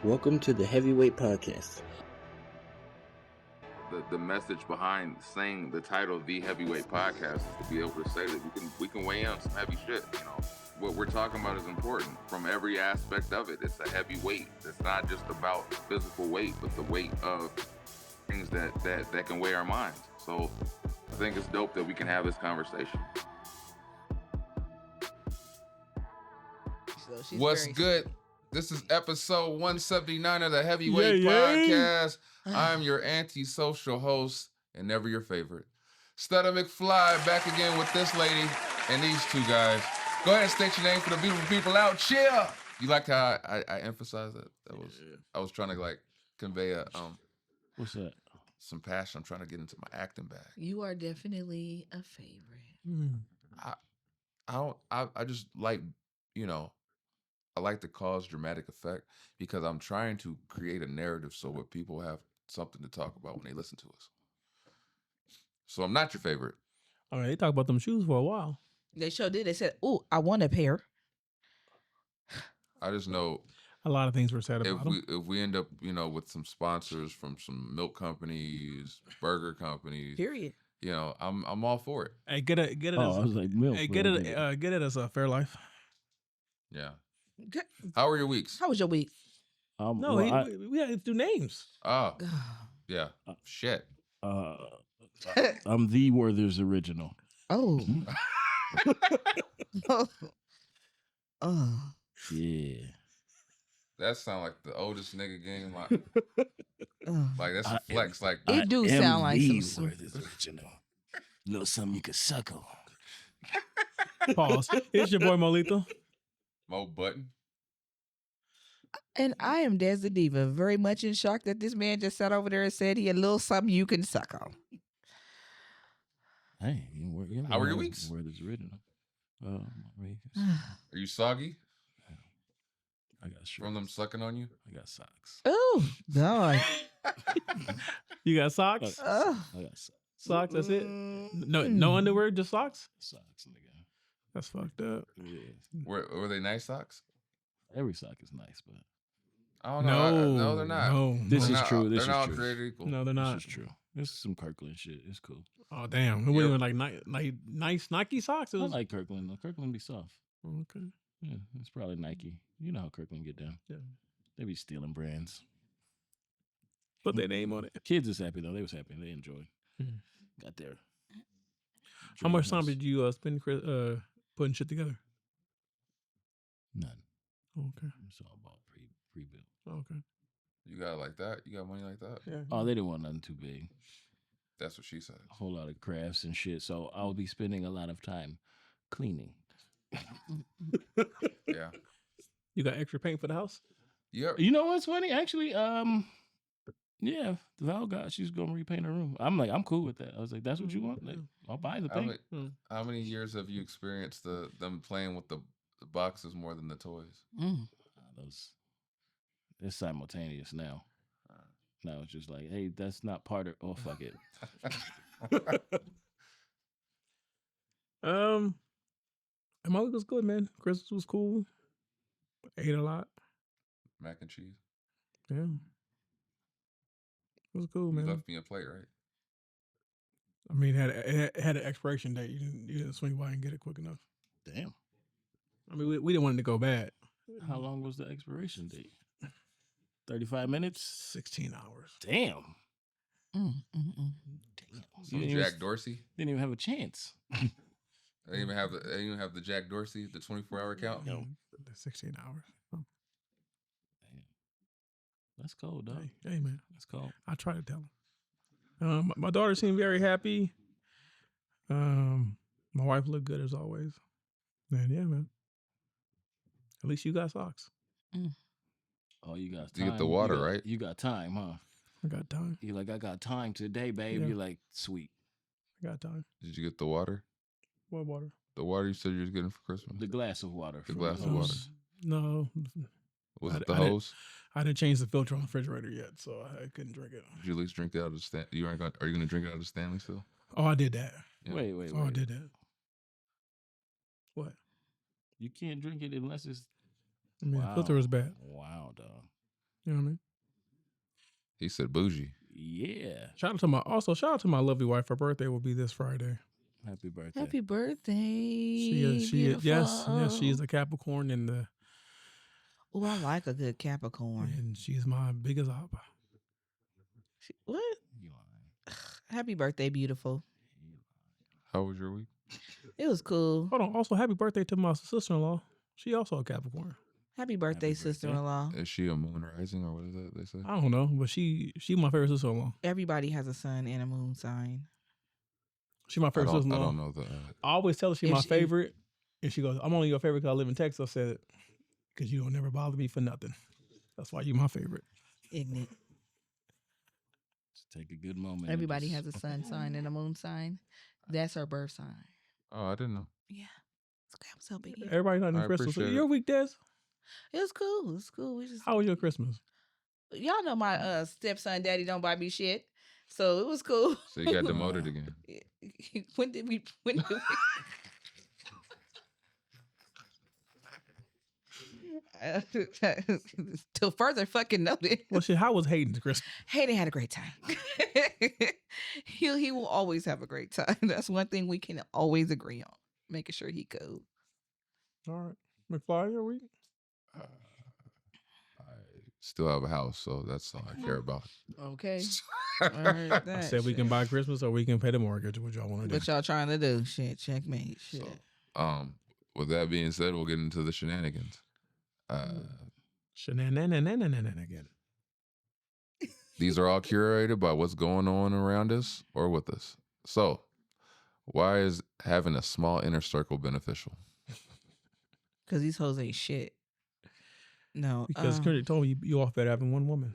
Welcome to the Heavyweight Podcast. The message behind saying the title The Heavyweight Podcast is to be able to say that we can weigh in on some heavy shit. You know, what we're talking about is important from every aspect of it. It's a heavy weight. It's not just about physical weight, but the weight of things that can weigh our minds. So I think it's dope that we can have this conversation. What's good? This is episode 179 of the Heavyweight Podcast. I'm your anti-social host and never your favorite, Stutter McFly, back again with this lady and these two guys. Go ahead and state your name for the beautiful people out. Cheer! You like how I emphasize that? I was trying to like convey a What's that? Some passion. I'm trying to get into my acting bag. You are definitely a favorite. I just like, I like to cause dramatic effect because I'm trying to create a narrative so that people have something to talk about when they listen to us. So I'm not your favorite. All right, they talked about them shoes for a while. They sure did. They said, "Oh, I want a pair." I just know a lot of things were said about them. If we end up, with some sponsors from some milk companies, burger companies, period. I'm all for it. Hey, get it. I was like milk. Hey, get it as a Fairlife. Yeah. How were your weeks? How was your week? No, we had to do names. Oh, yeah. Shit. I'm the Werther's original. Oh. Oh. Yeah. That sound like the oldest nigga game. Like that's a flex. Like it do sound like some Werther's original. A little something you can suckle. Pause. It's your boy Molito. Mo Button. And I am Des the Diva, very much in shock that this man just sat over there and said he had a little something you can suck on. Hey, how were your weeks? Werther's original. Are you soggy? I got shirts. From them sucking on you? I got socks. Oh, God. You got socks? I got socks. Socks, that's it? No underwear, just socks? Socks, nigga. That's fucked up. Yeah. Were they nice socks? Every sock is nice, but I don't know. No, they're not. No, this is true. They're not created equal. No, they're not. This is true. This is some Kirkland shit. It's cool. Oh damn! It wasn't even like nice Nike socks. It was I like Kirkland. Kirkland be soft. Okay. Yeah, it's probably Nike. You know how Kirkland get down. Yeah. They be stealing brands. Put their name on it. Kids is happy though. They was happy. They enjoyed. Got there. How much time did you spend putting shit together? None. Okay. It's all about pre-built. Okay. You got it like that? You got money like that? Yeah. Oh, they didn't want nothing too big. That's what she said. A whole lot of crafts and shit. So I'll be spending a lot of time cleaning. Yeah. You got extra paint for the house? Yeah. You know what's funny? Actually, yeah, Val she's gonna repaint her room. I'm like, I'm cool with that. I was like, that's what you want? Like, I'll buy the paint. How many years have you experienced them playing with the boxes more than the toys? It's simultaneous now. Now it's just like, hey, that's not part of. Oh, fuck it. My week was good, man. Christmas was cool. Ate a lot. Mac and cheese. Yeah. It was cool, man. You left me a plate, right? I mean, it had an expiration date. You didn't swing by and get it quick enough. Damn. I mean, we didn't want it to go bad. How long was the expiration date? 35 minutes? 16 hours. Damn. Damn. Some Jack Dorsey? Didn't even have a chance. They even have the Jack Dorsey, the 24-hour count. No, 16 hours. Oh. Damn. That's cold, dog. Hey, man. That's cold. I try to tell him. My daughter seemed very happy. My wife looked good as always. And yeah, man. At least you got socks. Oh, you got time. You get the water, right? You got time, huh? I got time. You're like, I got time today, babe. Yeah. You're like, sweet. I got time. Did you get the water? What water? The water you said you was getting for Christmas? The glass of water. The glass of water. No. Was it the hose? I didn't change the filter on the refrigerator yet, so I couldn't drink it. Did you at least drink it out of the Stanley? Are you going to drink it out of the Stanley still? Oh, I did that. Yeah. Wait. I did that. What? You can't drink it unless it's... I mean, the filter was bad. Wow, dog. You know what I mean? He said bougie. Yeah. Shout out to my lovely wife. Her birthday will be this Friday. Happy birthday. Happy birthday. She is yes, she is a Capricorn Oh, I like a good Capricorn. and she's my biggest oppa. What? You lying. Happy birthday, beautiful. How was your week? It was cool. Hold on. Also, happy birthday to my sister-in-law. She also a Capricorn. Happy birthday, birthday. sister-in-law. Is she a moon rising or what is that they say? I don't know, but she my favorite sister-in-law. Everybody has a sun and a moon sign. She my I favorite don't sister-in-law. know that. I always tell her she's If my she- favorite, and she goes, "I'm only your favorite because I live in Texas." I said, "Because you don't never bother me for nothing. That's why you my favorite." Ignorant. Just take a good moment. and Everybody just- has a sun sign and a moon sign. That's her birth sign. Oh, I didn't know. Yeah. Okay, I was helping you. Everybody not in I Christmas. appreciate Your it. week, Des? It was cool. It was cool. We just How was your Christmas? y'all know my stepson daddy don't buy me shit. So it was cool. So you got demoted again. when did we till further fucking noted. Well, shit, how was Hayden's Christmas? Hayden had a great time. he will always have a great time. That's one thing we can always agree on. Making sure he goes. All right. McFly, your week? I still have a house, so that's all I care about. Okay. I heard I that said we can shit. buy Christmas or we can pay the mortgage. What y'all want to do? What y'all trying to do? Shit, checkmate. Shit. So, with that being said, we'll get into the shenanigans. Shenanigans. These are all curated by what's going on around us or with us. So, why is having a small inner circle beneficial? Because these hoes ain't shit. No. Because Kendrick told me you off better having one woman.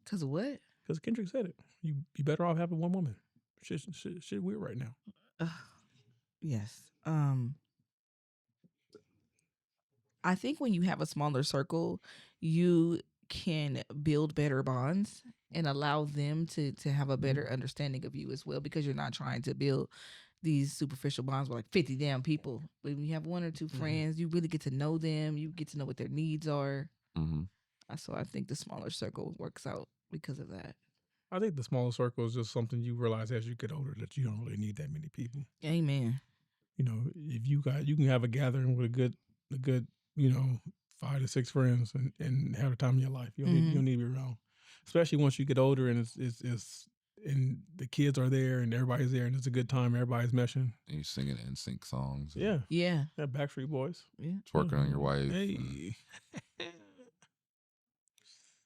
Because of what? Because Kendrick said it. You better off having one woman. Shit weird right now. Yes. I think when you have a smaller circle, you can build better bonds and allow them to have a better understanding of you as well, because you're not trying to build these superficial bonds with like 50 damn people. But when you have one or two friends, you really get to know them. You get to know what their needs are. Mm-hmm. So I think the smaller circle works out because of that. I think the smaller circle is just something you realize as you get older that you don't really need that many people. Amen. You know, if you can have a gathering with a good 5 to 6 friends and have the time of your life. You don't need to be around, especially once you get older and it's and the kids are there and everybody's there and it's a good time. Everybody's meshing. And you're singing NSYNC songs. and Yeah, Yeah. Backstreet Boys. Yeah. Twerking on your wife. Hey,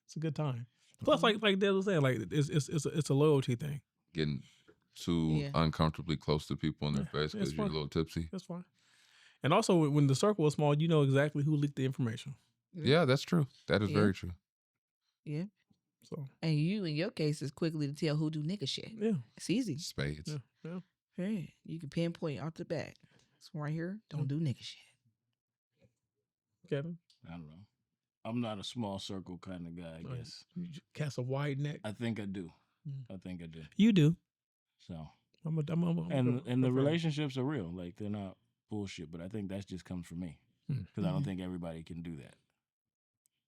it's a good time. Plus, like Dad was saying, like it's a loyalty thing. Getting too uncomfortably close to people in their face because you're a little tipsy. That's fine. And also, when the circle is small, you know exactly who leaked the information. Yeah, that's true. That is very true. Yeah. So, And you, in your case, is quickly to tell who do nigga shit. yeah. It's easy. Spades. Yeah. Hey, you can pinpoint out the back. It's right here. Don't do nigga shit. Kevin? I don't know. I'm not a small circle kind of guy, I Right. guess. You cast a wide net. I think I do. Mm. I think I do. You do. So, I'm and the relationships are real. Like, they're not bullshit, but I think that just comes from me. Because I don't think everybody can do that.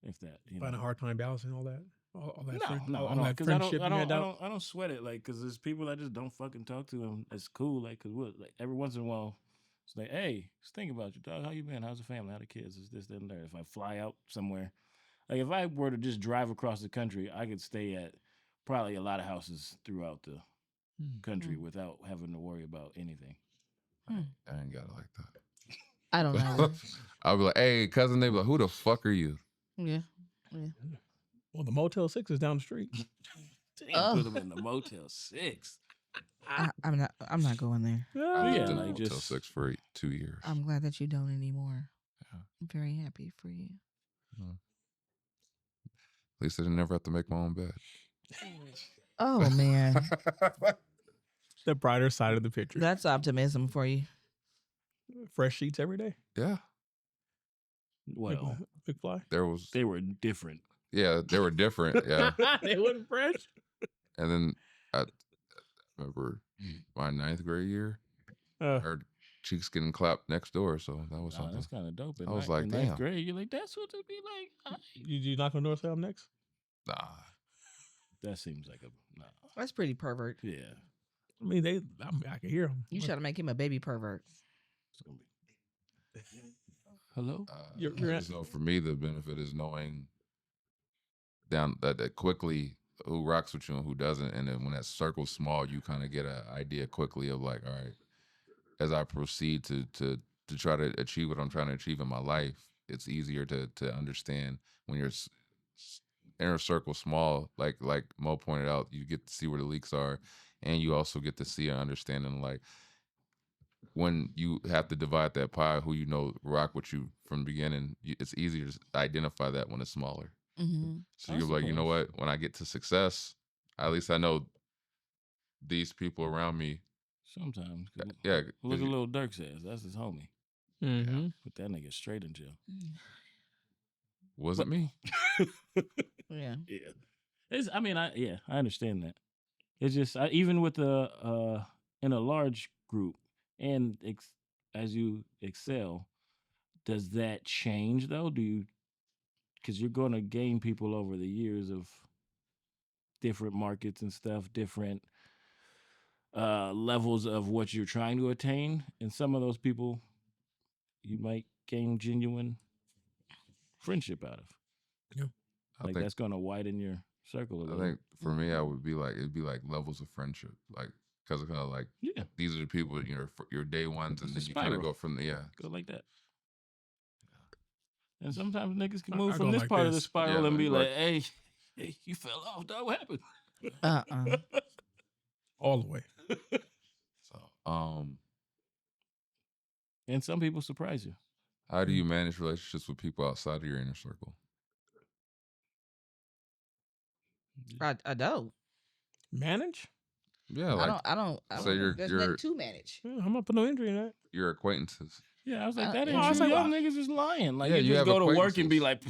If that, you Find a know. hard time balancing all that. All that No, all that because friendship you had out. I don't sweat it. Like, because there's people I just don't fucking talk to, and it's cool. Like, cause what, like every once in a while, it's like, hey, just think about you, dog. How you been? How's the family? How the kids? Is this, that, and that. If I fly out somewhere, like if I were to just drive across the country, I could stay at probably a lot of houses throughout the country without having to worry about anything. I ain't got it like that. I don't know. I'll be like, hey, cousin. They be like, who the fuck are you? Yeah. Well, the Motel 6 is down the street. Damn, put them in the Motel 6. I'm not going there. I lived in like Motel just- 6 for 2 years. I'm glad that you don't anymore. Yeah. I'm very happy for you. At least I didn't never have to make my own bed. Oh man, The brighter side of the picture. that's optimism for you. Fresh sheets every day. Yeah. Well, Big fly. they were different. Yeah, they were different. Yeah. They wasn't fresh. And then I remember my 9th grade year, I heard cheeks getting clapped next door. So that was Nah, something. that's kind of dope. I was like, in damn. ninth grade, you're like, that's what it'd be like. You knock on the door, say I'm next. Nah. That seems like a nah. That's pretty pervert. Yeah, I mean, I can hear them. You try to make him a baby pervert. it's gonna be. Hello. You're I just know for me, the benefit is knowing that quickly who rocks with you and who doesn't, and then when that circle's small, you kind of get an idea quickly of like, all right, as I proceed to try to achieve what I'm trying to achieve in my life, it's easier to understand when your inner circle small. Like Mo pointed out, you get to see where the leaks are, and you also get to see and understanding like when you have to divide that pie, who you know rock with you from the beginning. It's easier to identify that when it's smaller. Mm-hmm. So you're like, you know what? When I get to success, at least I know these people around me. Sometimes. Yeah. Look at Lil Durk says. That's his homie. Mm-hmm. Put that nigga straight in jail. Was it me? Yeah. Yeah. I understand that. It's just even with in a large group and as you excel, does that change though? Because you're going to gain people over the years of different markets and stuff, different levels of what you're trying to attain, and some of those people you might gain genuine friendship out of. Yeah, I like think that's going to widen your circle a little. I think for me, it'd be like levels of friendship, like because it's kind of like these are the people your day ones, and then you kind of go from go like that. And sometimes niggas can I move from go this like part of the this. spiral Yeah, and be like- like, hey, you fell off, dog. What happened? All the way. So, And some people surprise you. how do you manage relationships with people outside of your inner circle? I don't. Manage? Yeah, like I don't. so you're There's nothing to manage. Yeah, I'm not putting no injury in that. your acquaintances. Yeah, I was like, that yeah. ain't I was true. like, Y'all niggas is lying. Like, Yeah, you you just have go to work and be like,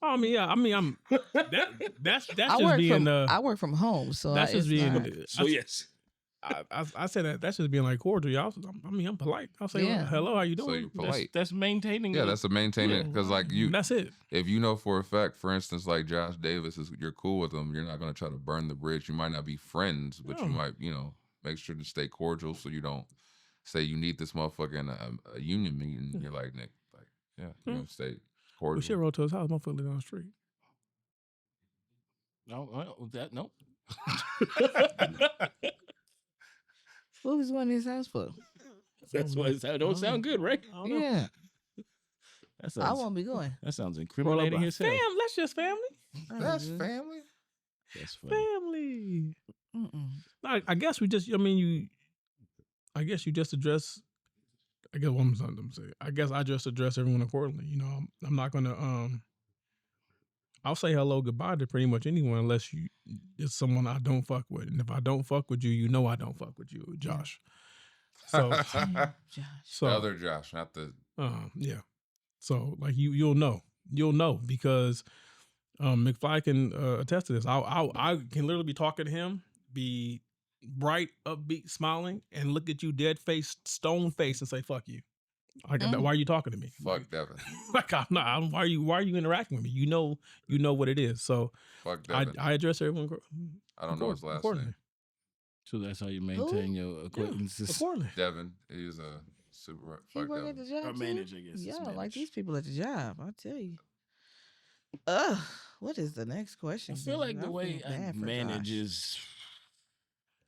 Oh, I mean, I'm that's I just work being from I work from home, so that's just being yes. I said that's just being like cordial. Y'all, I'm polite. I'll say, Yeah. hello, how you So doing? you're polite. That's maintaining. Yeah, that's a maintaining because like you, That's it. if you know for a fact, for instance, like Josh Davis you're cool with him, you're not going to try to burn the bridge. You might not be friends, but you No. might, make sure to stay cordial so you don't say you need this motherfucker in a union meeting. You're like, Nick, like, yeah, you're going to stay cordial. We should roll to his house. Motherfucker live down the street. No, nope. What was one in his house for? That's why it don't sound good, right? I don't know. Yeah, That I sounds, won't be going. that sounds Roll up incriminating by- as hell. Fam, that's just family. That's family. That's funny. Family. Mm-mm. I guess we just. I mean, I guess you just address. I guess what I'm saying. I guess I just address everyone accordingly. I'm not gonna. I'll say hello, goodbye to pretty much anyone unless it's someone I don't fuck with, and if I don't fuck with you, I don't fuck with you, Josh. So, Josh. The other Josh, not the. yeah. So like you'll know because McFly can attest to this. I can literally be talking to him, be bright, upbeat, smiling, and look at you dead face, stone face, and say "fuck you." Like, why are you talking to me? Fuck Devin. Like I'm not. Why are you interacting with me? You know what it is. So Fuck Devin. I address everyone. I don't know his last accordingly. name. So that's how you maintain your acquaintances. Accordingly. Devin. He was a super. He Fuck work at Devin. the job. Or too? manage, I guess. Yeah, It's I like manage. these people at the job. I tell you. What is the next question? I feel like the feel way I bad for manage Josh. is.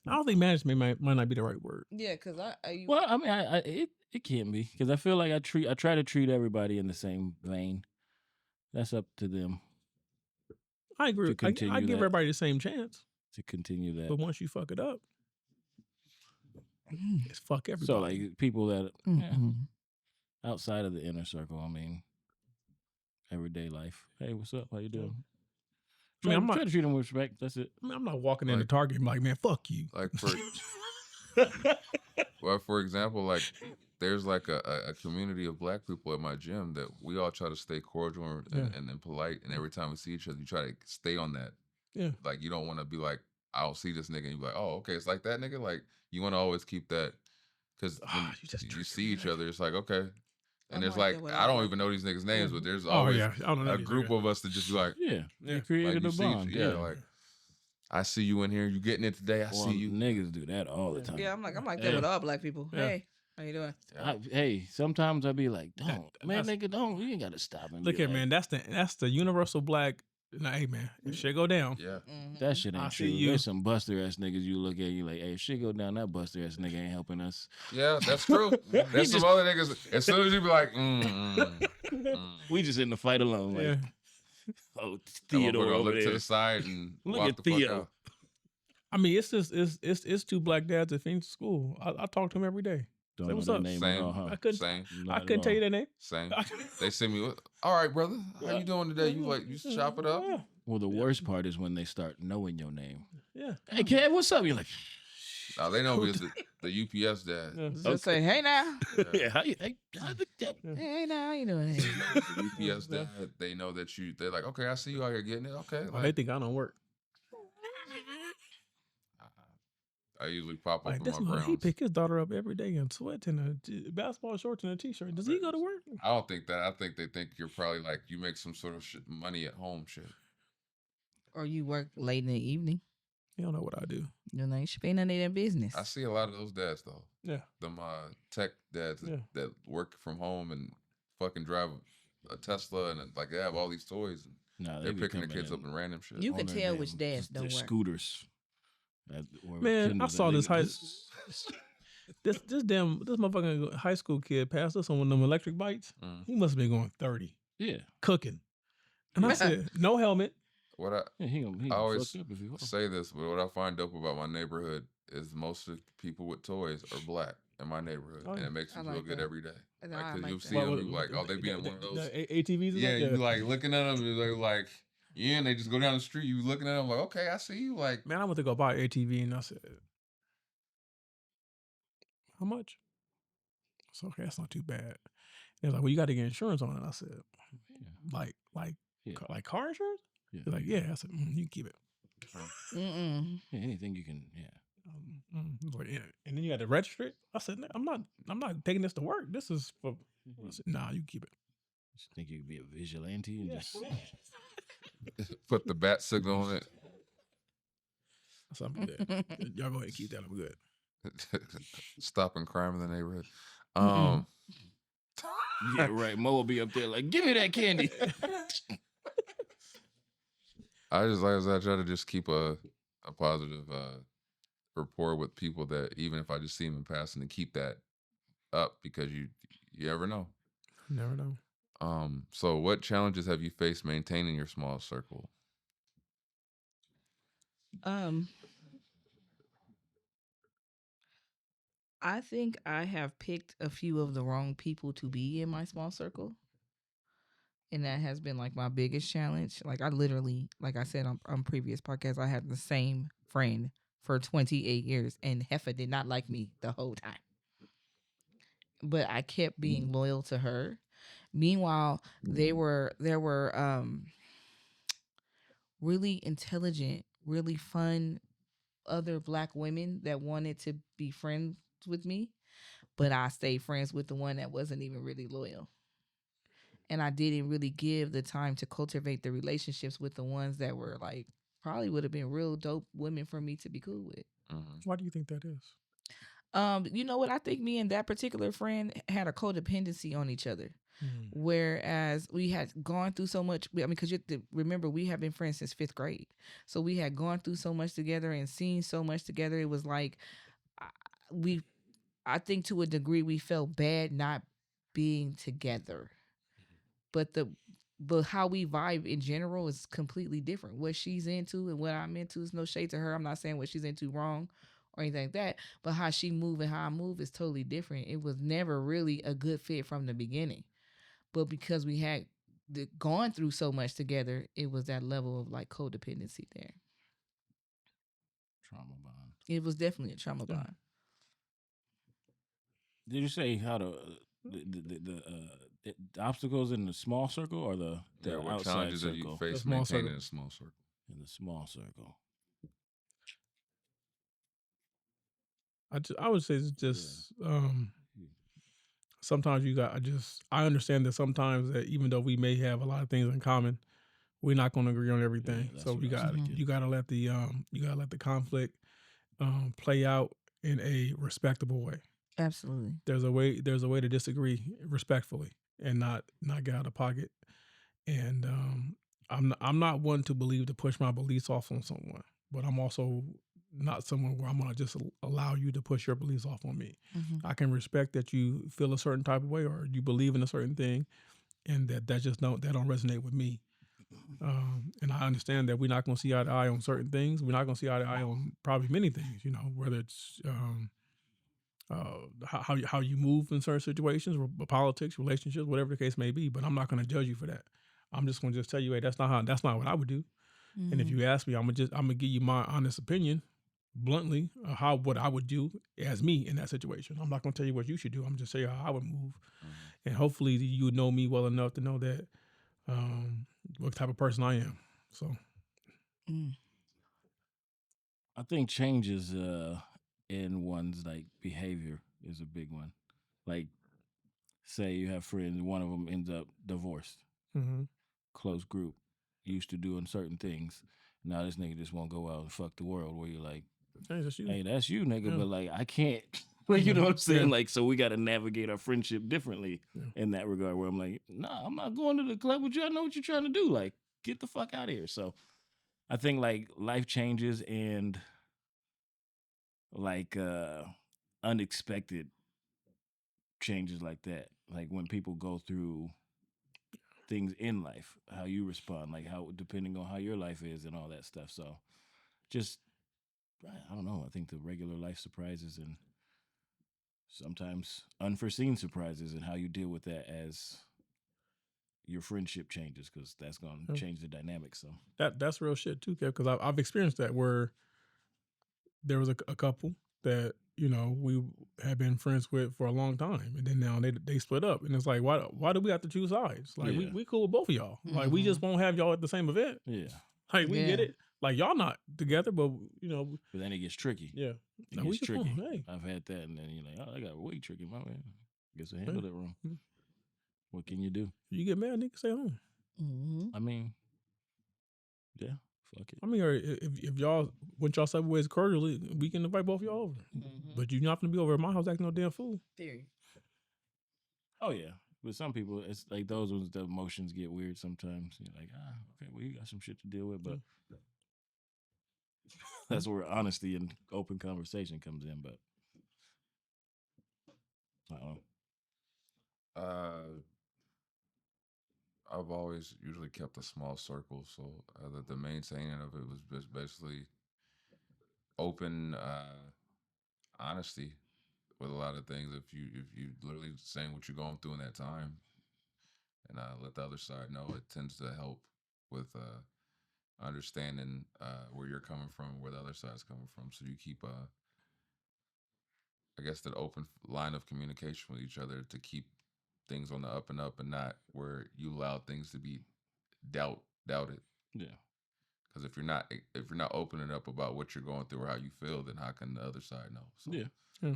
I don't think management might not be the right word. Yeah, because Well, I mean, it can be because I feel like I try to treat everybody in the same vein. That's up to them I agree. To continue I give that. everybody the same chance, to continue that. but once you fuck it up, it's fuck everybody. So like people that Mm-mm. outside of the inner circle, I mean, everyday life. Hey, what's up? How you doing? I mean, Try to treat them with respect. That's it. I'm not walking into Like- Target and be like, man, fuck you. Like for example, like there's like a community of black people at my gym that we all try to stay cordial and polite, and every time we see each other, you try to stay on that. Yeah. Like you don't want to be like, I'll see this nigga and you be like, oh, okay, it's like that nigga. Like you want to always keep that because you you see each other, it's like, okay. And I'm there's like like, that with I all don't my- even know these niggas' names, but there's Oh always yeah, I don't know a these group niggas. of us that just be like, Yeah, they Yeah. created you a see, bond. yeah, like, I see you in here, you getting it today, I Well, see you. niggas do that all the time. Yeah, I'm like that Yeah. with all black people. Yeah. Hey, how you doing? Hey, sometimes I be like, don't, man, that's- nigga, don't. You ain't got to stop and Look be here, like, man. That's the universal black. Nah, hey man, if shit go down, Yeah. that shit I ain't see true. you. There's some buster ass niggas you look at, you like, hey, if shit go down, that buster ass nigga ain't helping us. Yeah, that's true. There's some other niggas, as soon as you be like, We just in the fight alone. Like, yeah. oh, that Theodore motherfucker over look there. to the side and Look walk at the fuck Theo. out. I mean, it's just it's two black dads that finish school. I talk to them every day. Don't Say, know what's that up? name Same. at all, huh? I couldn't Same. Not I at couldn't tell all. you their name. Same. They send me, all right, brother, how you doing today? You like, you chop it up? Yeah. Well, the worst part is when they start knowing your name. Yeah. Hey, kid, what's up? You're like, No, they know me as the UPS dad. Yeah. Just say, hey now. yeah, how you, hey, Hey now, how you doing? The UPS dad, they know that they're like, okay, I see you out here getting it. Okay. Oh, they Like, think I don't work. I usually pop up Like in this my man, he Browns. pick his daughter up every day in sweats and basketball shorts and a t-shirt. Does he go to work? I don't think that. I think they think you're probably like, you make some sort of money at home shit. Or you work late in the evening. He don't know what I do. You know, you should be none of their business. I see a lot of those dads though. Yeah. Them tech dads Yeah. that work from home and fucking drive a Tesla and like they have all these toys and nah, they're be picking their coming kids up in random shit. You can on their tell damn- which dads their don't work. Scooters. Man, I saw this this motherfucking high school kid passed us on one of them electric bikes. Mm. He must have been going 30, Yeah. cooking. And I said, no helmet. What Yeah, he gonna I always fuck up if he say this, but what I find dope about my neighborhood is most of the people with toys are black in my neighborhood, Oh, and yeah. it makes I me feel like good that. every day. And Like, I 'cause like you'll that. see them, you like, oh, they be in one of those. The ATVs. And Yeah, that? you like looking at them, they're like, yeah, and they just go down the street. You looking at them like, okay, I see you. Like, Man, I went to go buy an ATV and I said, how much? I said, okay, that's not too bad. They was like, well, you got to get insurance on it. I said, like Yeah. like car insurance? Yeah. They're like, yeah. I said, you can keep it. Mm-mm. Yeah, anything you can, yeah. I was like, yeah. And then you got to register it. I said, I'm not taking this to work. This is for. I said, nah, you can keep it. Just think you could be a vigilante and Yeah. just put the bat signal on it. I said, I'm good. Y'all go ahead and keep that. I'm good. Stopping crime in the neighborhood. yeah, right. Mo will be up there like, give me that candy. I try to just keep a positive rapport with people that even if I just see them in passing, to keep that up because you ever know. Never know. So what challenges have you faced maintaining your small circle? I think I have picked a few of the wrong people to be in my small circle. And that has been like my biggest challenge. Like I literally, like I said on previous podcasts, I had the same friend for 28 years and Heffa did not like me the whole time. But I kept being loyal to her. Meanwhile, there were really intelligent, really fun other Black women that wanted to be friends with me, but I stayed friends with the one that wasn't even really loyal. And I didn't really give the time to cultivate the relationships with the ones that were like probably would have been real dope women for me to be cool with. Why do you think that is? You know what? I think me and that particular friend had a codependency on each other. Whereas we had gone through so much, I mean, because you have to remember, we have been friends since 5th grade. So we had gone through so much together and seen so much together. It was like, I think to a degree we felt bad not being together. But how we vibe in general is completely different. What she's into and what I'm into is no shade to her. I'm not saying what she's into wrong or anything like that. But how she move and how I move is totally different. It was never really a good fit from the beginning. But because we had gone through so much together, it was that level of like codependency there. Trauma bond. It was definitely a trauma bond. Did you say how the obstacles in the small circle or the what outside challenges have you circle? faced small maintaining circle. a small circle? In the small circle. I would say it's just sometimes I understand that sometimes that even though we may have a lot of things in common, we're not going to agree on everything. Yeah, So that's what I was thinking. you got to let the conflict play out in a respectable way. Absolutely. There's a way to disagree respectfully and not get out of pocket. And I'm not one to believe to push my beliefs off on someone, but I'm also not someone where I'm gonna just allow you to push your beliefs off on me. Mm-hmm. I can respect that you feel a certain type of way or you believe in a certain thing, and that just don't resonate with me. And I understand that we're not gonna see eye to eye on certain things. We're not gonna see eye to eye on probably many things. You know, whether it's how you move in certain situations, politics, relationships, whatever the case may be. But I'm not going to judge you for that. I'm just going to tell you, hey, that's not what I would do. Mm-hmm. And if you ask me, I'm gonna give you my honest opinion, bluntly, what I would do as me in that situation. I'm not going to tell you what you should do. I'm just saying how I would move, and hopefully you would know me well enough to know that what type of person I am. So, I think changes in one's like behavior is a big one. Like, say you have friends, one of them ends up divorced. mm-hmm. Close group, used to doing certain things. Now this nigga just won't go out and fuck the world. Where you're like, Hey, that's you. hey, that's you, nigga. Yeah. But like, I can't. Like, you know what I'm saying? Yeah. Like, so we got to navigate our friendship differently in that regard. Where I'm like, nah, I'm not going to the club with you. I know what you're trying to do. Like, get the fuck out of here. So, I think like life changes and like unexpected changes like that. Like when people go through things in life, how you respond, like how depending on how your life is and all that stuff. So just I don't know. I think the regular life surprises and sometimes unforeseen surprises and how you deal with that as your friendship changes because that's going to change the dynamic. So that's real shit too, Kev. Because I've experienced that where there was a couple that we had been friends with for a long time, and then now they split up, and it's like why do we have to choose sides? Like we cool with both of y'all. Mm-hmm. Like we just won't have y'all at the same event. Yeah, like we get it. Like y'all not together, but But then it gets tricky. Yeah, it gets tricky. Hey. I've had that, and then you're like, oh, I got way tricky. My man, guess I handled it wrong. Mm-hmm. What can you do? You get mad, nigga, stay home. Mm-hmm. I mean, yeah. Fuck it. I mean, or if y'all went y'all separate ways cordially, we can invite both of y'all over. Mm-hmm. But you're not gonna be over at my house acting no damn fool. Period. Oh yeah. With some people, it's like those ones. The emotions get weird sometimes. You're like, okay, well, you got some shit to deal with, but that's where honesty and open conversation comes in. But I don't know. I've always usually kept a small circle, so the maintaining of it was just basically open honesty with a lot of things. If you literally saying what you're going through in that time, and let the other side know, it tends to help with understanding where you're coming from, where the other side's coming from. So you keep I guess that open line of communication with each other to keep things on the up and up, and not where you allow things to be doubted. Yeah. Because if you're not opening up about what you're going through or how you feel, then how can the other side know? So, yeah.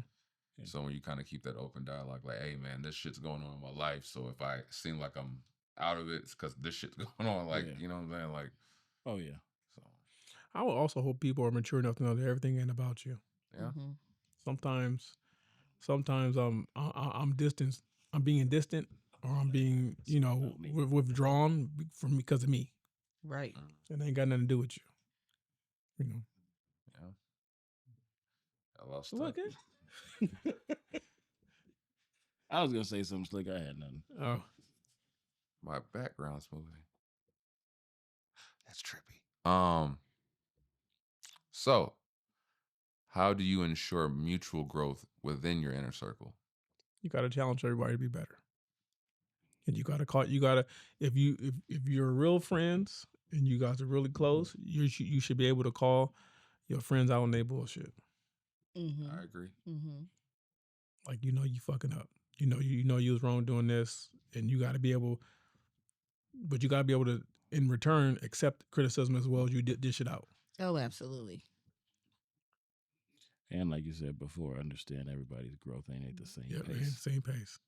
So when you kind of keep that open dialogue, like, hey man, this shit's going on in my life. So if I seem like I'm out of it, it's because this shit's going on. Like, you know what I'm saying? Like, oh yeah. So I would also hope people are mature enough to know that everything ain't about you. Yeah. Mm-hmm. Sometimes I'm distant. I'm being distant, or I'm being withdrawn from because of me. Right. It ain't got nothing to do with you. You know. Yeah. I lost Look that. I was gonna say something slick. I had nothing. Oh. My background's moving. That's trippy. So how do you ensure mutual growth within your inner circle? You got to challenge everybody to be better. And you got to if you're real friends and you guys are really close, you should be able to call your friends out on their bullshit. Mm-hmm. I agree. Mm-hmm. Like, you fucking up. You was wrong doing this, and you got to be able, but you got to be able to, in return, accept criticism as well as you dish it out. Oh, absolutely. And like you said before, understand everybody's growth ain't at the same Yeah, man, pace. same pace.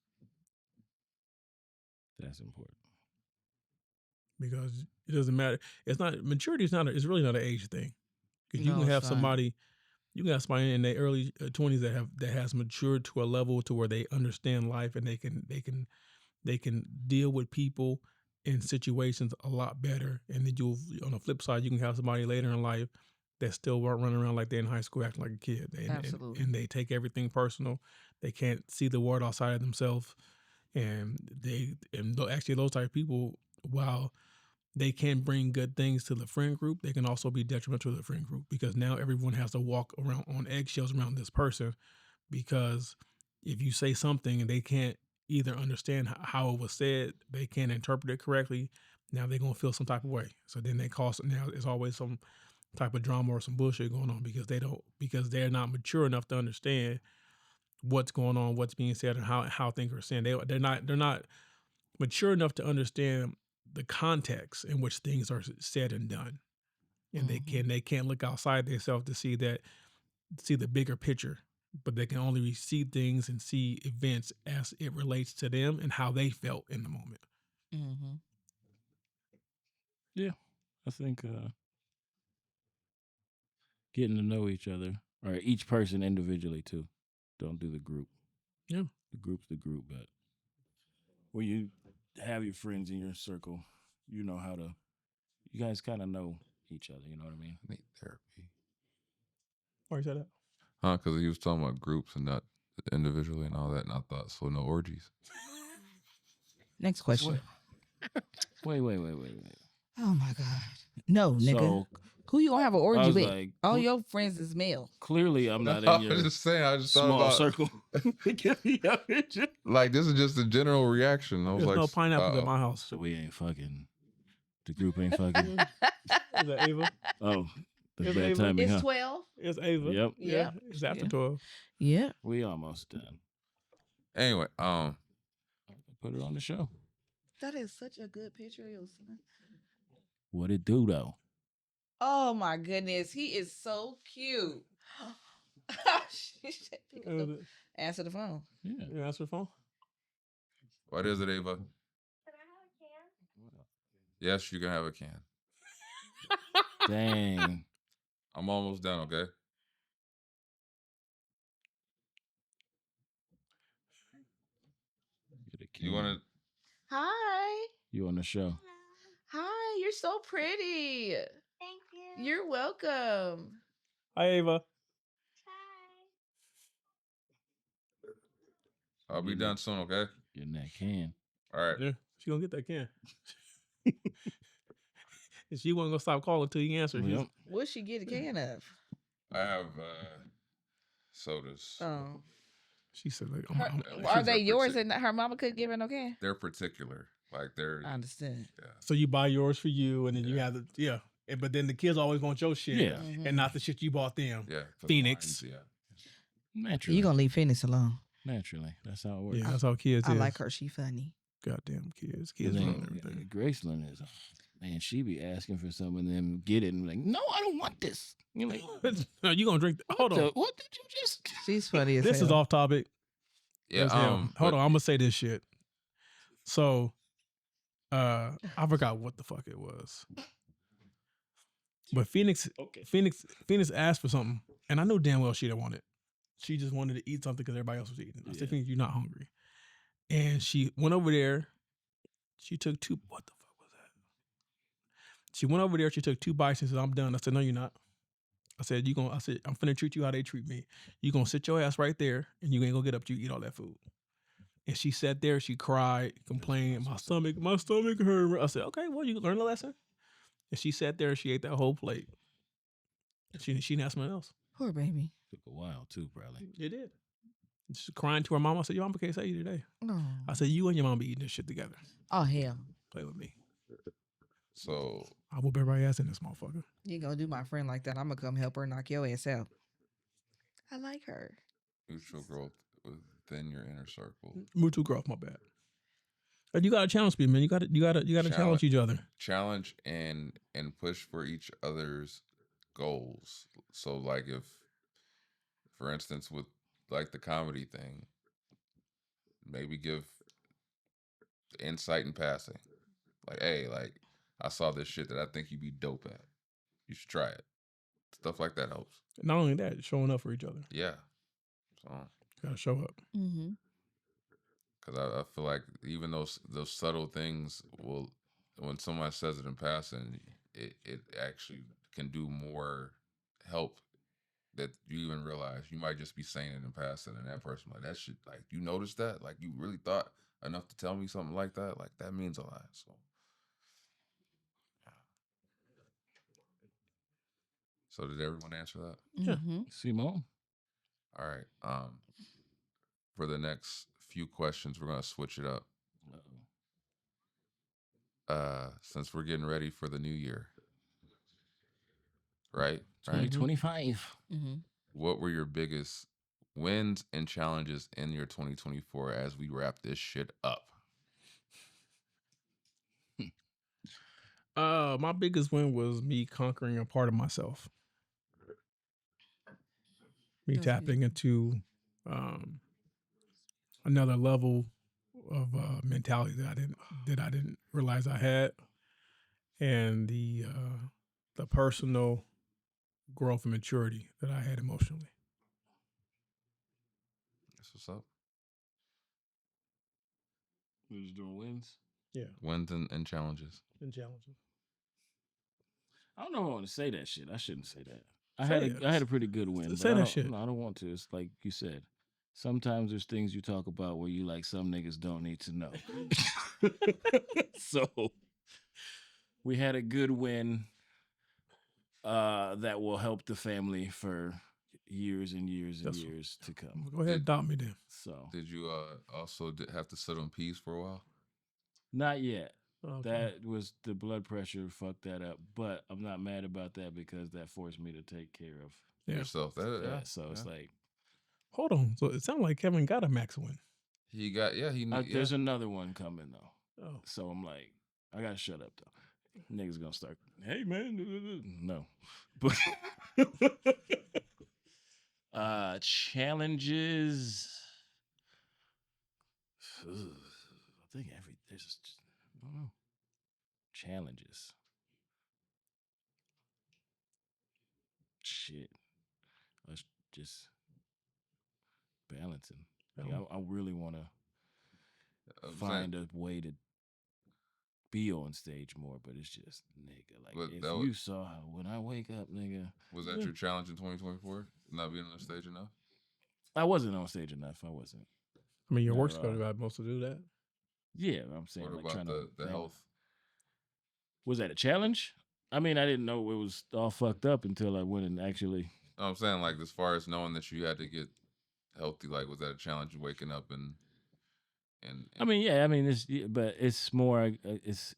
That's important. Because it doesn't matter. It's not maturity. It's really not an age thing. Because you No, can have it's not. somebody, in their early 20s that has matured to a level to where they understand life and they can deal with people in situations a lot better. And then on the flip side, you can have somebody later in life that still weren't running around like they're in high school acting like a kid. Absolutely. And they take everything personal. They can't see the world outside of themselves. And actually those type of people, while they can bring good things to the friend group, they can also be detrimental to the friend group, because now everyone has to walk around on eggshells around this person, because if you say something and they can't either understand how it was said, they can't interpret it correctly, now they're going to feel some type of way. So then now there's always some type of drama or some bullshit going on, because they're not mature enough to understand what's going on, what's being said, and how things are said. They're not mature enough to understand the context in which things are said and done, and they can't look outside themselves to see the bigger picture, but they can only see things and see events as it relates to them and how they felt in the moment. Mm-hmm. Yeah, I think getting to know each other, or each person individually too. Don't do the group. Yeah. The group's the group, but when you have your friends in your circle, you know how to. You guys kind of know each other. You know what I mean? I need therapy. Why you say that? Because he was talking about groups and not individually and all that, and I thought, so no orgies. Next question. Wait. Oh my God. No, nigga. So Who you gonna have an I orgy was with? like, All your friends is male. clearly I'm not I in your was just saying, I just thought small about circle. like this is just a general reaction. I was There's like, no pineapples at my house. So we ain't fucking. The group ain't fucking. Is that Ava? Oh, that's It's bad Ava. timing, It's huh? 12. It's Ava. Yep. Yeah. It's after Yeah. 12. Yeah. We almost done. Anyway, Put it on the show. That is such a good picture of your son. What it do though? Oh my goodness. He is so cute. She said, pick up answer the phone. Yeah. You answer the phone? what is it, Ava? Yes, you can have a can. Dang. I'm almost done, okay? You want to? Hi. You on the show? Hi. You're so pretty. Thank you. You're welcome. Hi, Ava. I'll be done soon, okay? Getting that can. All right. Yeah. She gonna get that can. And she wasn't gonna stop calling until you answered. Yep. What'd she get a can of? I have sodas. Oh. She said, like, Are they yours and her mama couldn't give her no can? They're particular. Like they're. I understand. Yeah. so you buy yours for you, and then you have but then the kids always want your shit, Yeah. and not the shit you bought them. Yeah. 'cause Phoenix. mine's- Yeah. Naturally. You gonna leave Phoenix alone. Naturally. That's how it works. Yeah, that's how kids I is. like her. She funny. Goddamn kids. And Kids then, run everything. Graceland is, man, she be asking for some and then get it and be like, no, I don't want this. You're like, No, you gonna drink? Hold on. what did you just? She's funny as This hell. is off topic. Yeah. As hell. Hold on, I'm gonna say this shit. So, I forgot what the fuck it was. But Phoenix asked for something, and I knew damn well she didn't want it. She just wanted to eat something because everybody else was eating. I said, Yeah. Phoenix, you're not hungry. And she went over there. She took two. What the fuck was that? She went over there. She took 2 bites and said, "I'm done." I said, "No, you're not." I said, "I'm finna treat you how they treat me. You gonna sit your ass right there, and you ain't gonna get up till you eat all that food." And she sat there. She cried, complained, "My stomach hurt." I said, "Okay, well, you learn a lesson." And she sat there and she ate that whole plate. She didn't have something else. Poor baby. Took a while too, probably. It did. She's crying to her mom. I said, "Your mama can't say you today." Oh. I said, "You and your mom be eating this shit together. Oh hell. Play with me. So I whoop everybody ass in this motherfucker." You gonna do my friend like that? I'm gonna come help her knock your ass out. I like her. mutual growth within your inner circle. Mutual growth. My bad. But you gotta challenge people, man. You gotta challenge each other. Challenge and push for each other's goals. So like if for instance, with like the comedy thing, maybe give insight in passing. Like, hey, like I saw this shit that I think you'd be dope at. You should try it. Stuff like that helps. Not only that, showing up for each other. Yeah. So Gotta show up. Mm-hmm. because I feel like even those subtle things will, when someone says it in passing, it actually can do more help that you even realize. You might just be saying it in passing, and that person like that shit. Like, you noticed that? Like, you really thought enough to tell me something like that? Like, that means a lot. So did everyone answer that? Mm-hmm. Simone. All right. For the next few questions, we're gonna switch it up. Since we're getting ready for the new year, right? 2025. Mm-hmm. What were your biggest wins and challenges in your 2024 as we wrap this shit up? My biggest win was me conquering a part of myself. Me That's tapping into another level of mentality that I didn't realize I had, and the personal growth and maturity that I had emotionally. That's what's up. We're just doing wins. Yeah, Wins and challenges. and challenges. I don't know if I want to say that shit. I shouldn't say that. Say I had a pretty good win. Say but that I shit. No, I don't want to. It's like you said. Sometimes there's things you talk about where you like some niggas don't need to know. So we had a good win that will help the family for years and years and years to come. Go ahead and dot me then. So Did you also have to sit on peace for a while? not yet. Okay. That was the blood pressure fucked that up, but I'm not mad about that because that forced me to take care of Yourself. So it's like, hold on. So it sounds like Kevin got a Maxwin. He got there's another one coming though. Oh. So I'm like, I gotta shut up though. Niggas gonna start, hey man, no. But challenges. I think there's just, I don't know. Challenges. Shit. Let's just balancing. Like, I really want to find a way to be on stage more, but it's just, nigga, like, But if you saw how when I wake up, nigga. Was that your challenge in 2024? Not being on stage enough? I wasn't on stage enough. I wasn't. I mean, your work's going to be most to do that. Yeah, I'm saying. What like, about the health? Was that a challenge? I mean, I didn't know it was all fucked up until I went and actually. No, I'm saying, like, as far as knowing that you had to get healthy, like, was that a challenge waking up and I mean, yeah, I mean, but it's more, it's